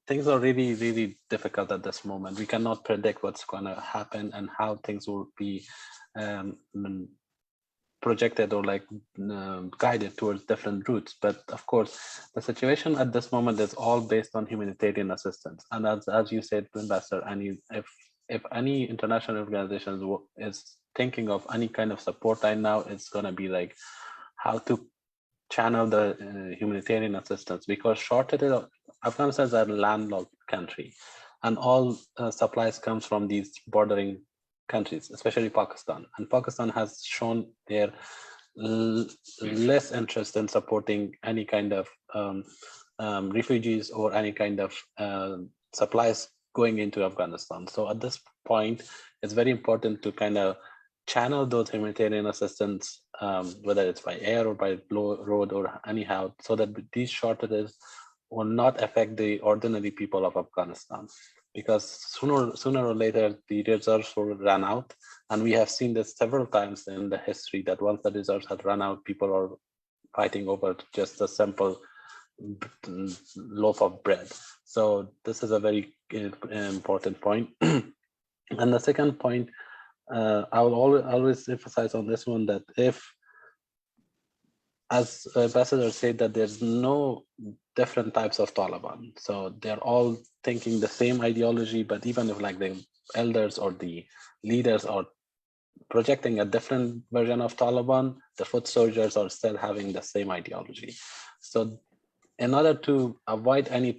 things are really, really difficult at this moment. We cannot predict what's going to happen and how things will be projected or like guided towards different routes. But of course, the situation at this moment is all based on humanitarian assistance. And as you said, Ambassador Anil, if any international organization is thinking of any kind of support right now, it's going to be like how to channel the humanitarian assistance, because shortage of Afghanistan is a landlocked country, and all supplies comes from these bordering countries, especially Pakistan. And Pakistan has shown their less interest in supporting any kind of refugees or any kind of supplies going into Afghanistan. So at this point, it's very important to kind of channel those humanitarian assistance, whether it's by air or by road or anyhow, so that these shortages will not affect the ordinary people of Afghanistan. Because sooner or later, the reserves will run out. And we have seen this several times in the history, that once the reserves have run out, people are fighting over just a simple loaf of bread. So this is a very important point. And the second point, I will always emphasize on this one, that if, as Ambassador said, that there's no different types of Taliban. So they're all thinking the same ideology, but even if like the elders or the leaders are projecting a different version of Taliban, the foot soldiers are still having the same ideology. So in order to avoid any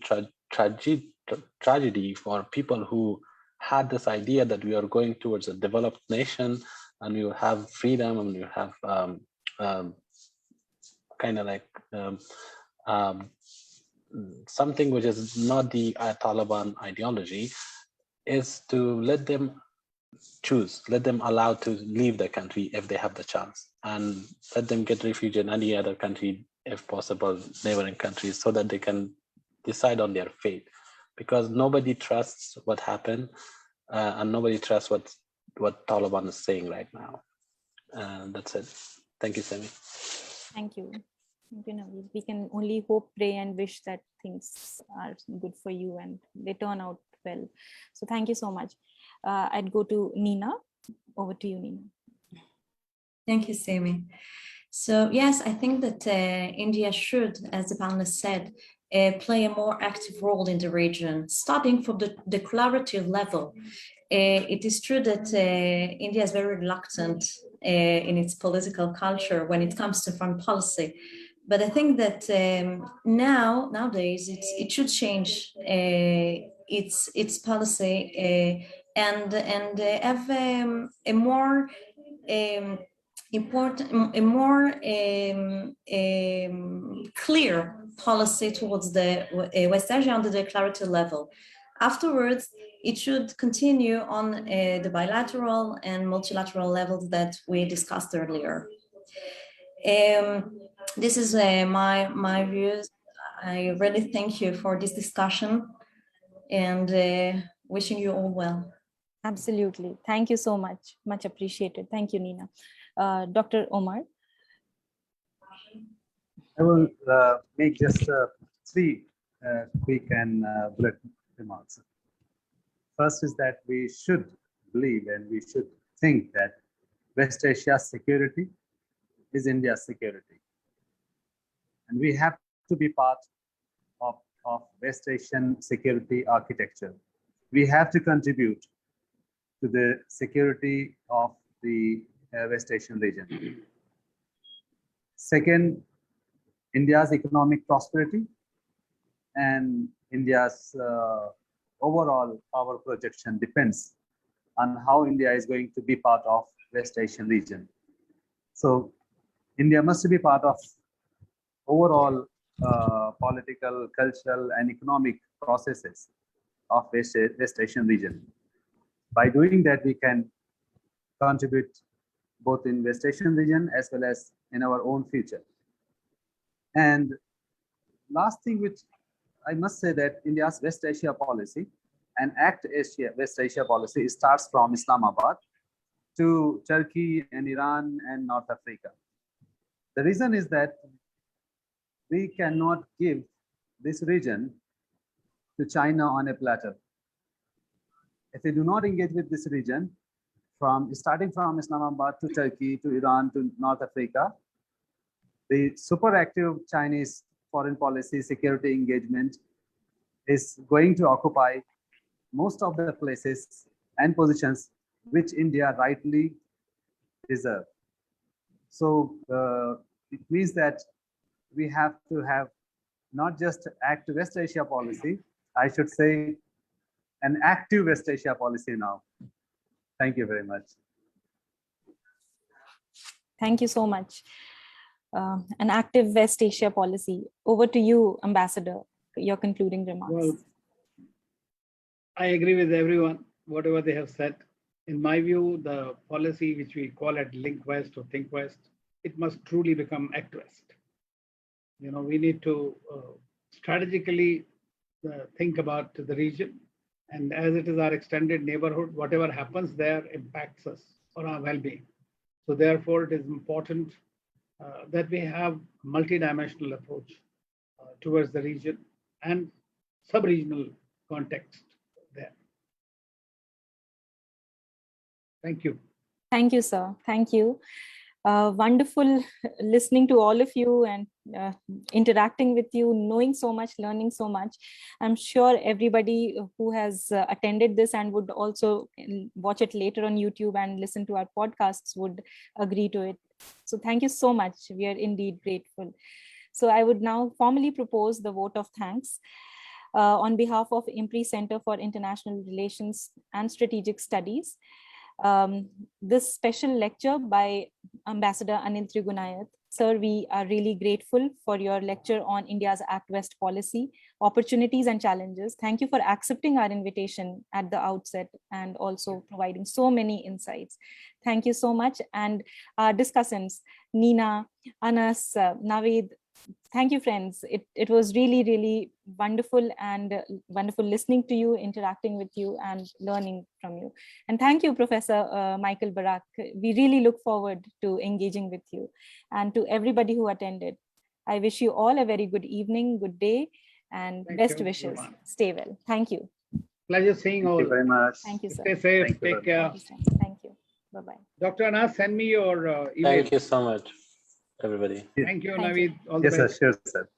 tragedy for people who had this idea that we are going towards a developed nation and we will have freedom and we will have kind of like something which is not the Taliban ideology, is to let them choose, let them allow to leave the country if they have the chance, and let them get refuge in any other country, if possible, neighboring countries, so that they can decide on their fate. Because nobody trusts what happened, and nobody trusts what Taliban is saying right now. That's it. Thank you, Simi. Thank you. We can only hope, pray, and wish that things are good for you and they turn out well. So thank you so much. I'd go to Nina. Over to you, Nina. Thank you, Simi. So yes, I think that India should, as the panelist said, play a more active role in the region, starting from the declarative level. It is true that India is very reluctant in its political culture when it comes to foreign policy. But I think that nowadays it should change its policy and have a more clear policy towards the West Asia on the declarative level. Afterwards, it should continue on the bilateral and multilateral levels that we discussed earlier. This is my views. I really thank you for this discussion and wishing you all well. Absolutely. Thank you so much. Much appreciated. Thank you, Nina. Dr. Omar. I will make just 3 quick and bullet remarks. First is that we should believe and we should think that West Asia's security is India's security. And we have to be part of West Asian security architecture. We have to contribute to the security of the West Asian region. Second, India's economic prosperity and India's overall power projection depends on how India is going to be part of West Asian region. So India must be part of overall political, cultural, and economic processes of West Asian region. By doing that, we can contribute both in West Asian region as well as in our own future. And last thing which I must say that India's West Asia policy and West Asia policy starts from Islamabad to Turkey and Iran and North Africa. The reason is that we cannot give this region to China on a platter. If we do not engage with this region, starting from Islamabad to Turkey to Iran to North Africa, the super active Chinese foreign policy security engagement is going to occupy most of the places and positions which India rightly deserves. So it means that we have to have not just active West Asia policy, I should say an active West Asia policy now. Thank you very much. Thank you so much. An active West Asia policy. Over to you, Ambassador, your concluding remarks. Well, I agree with everyone, whatever they have said. In my view, the policy which we call it Link West or Think West, it must truly become Act West. You know, we need to strategically think about the region. And as it is our extended neighborhood, whatever happens there impacts us or our well-being. So therefore, it is important that we have a multidimensional approach towards the region and sub-regional context there. Thank you. Thank you, sir. Thank you. Wonderful listening to all of you and interacting with you, knowing so much, learning so much. I'm sure everybody who has attended this and would also watch it later on YouTube and listen to our podcasts would agree to it. So thank you so much. We are indeed grateful. So I would now formally propose the vote of thanks on behalf of IMPRI Center for International Relations and Strategic Studies. This special lecture by Ambassador Anil Trigunayat. Sir, we are really grateful for your lecture on India's Act West policy, opportunities and challenges. Thank you for accepting our invitation at the outset and also providing so many insights. Thank you so much. And our discussants, Nina, Anas, Naveed, thank you, friends. It was really, really wonderful and wonderful listening to you, interacting with you and learning from you. And thank you, Professor Michael Barak. We really look forward to engaging with you. And to everybody who attended, I wish you all a very good evening, good day, and best wishes. Stay well. Thank you. Pleasure seeing all. Thank you very much. Thank you, sir. Stay safe. Thank you Take care. Thank you. Bye-bye. Dr. Anas, send me your email. Thank you so much, everybody. Thank you, Thank you. Naveed. All the Yes, best. sir. Sure, sir.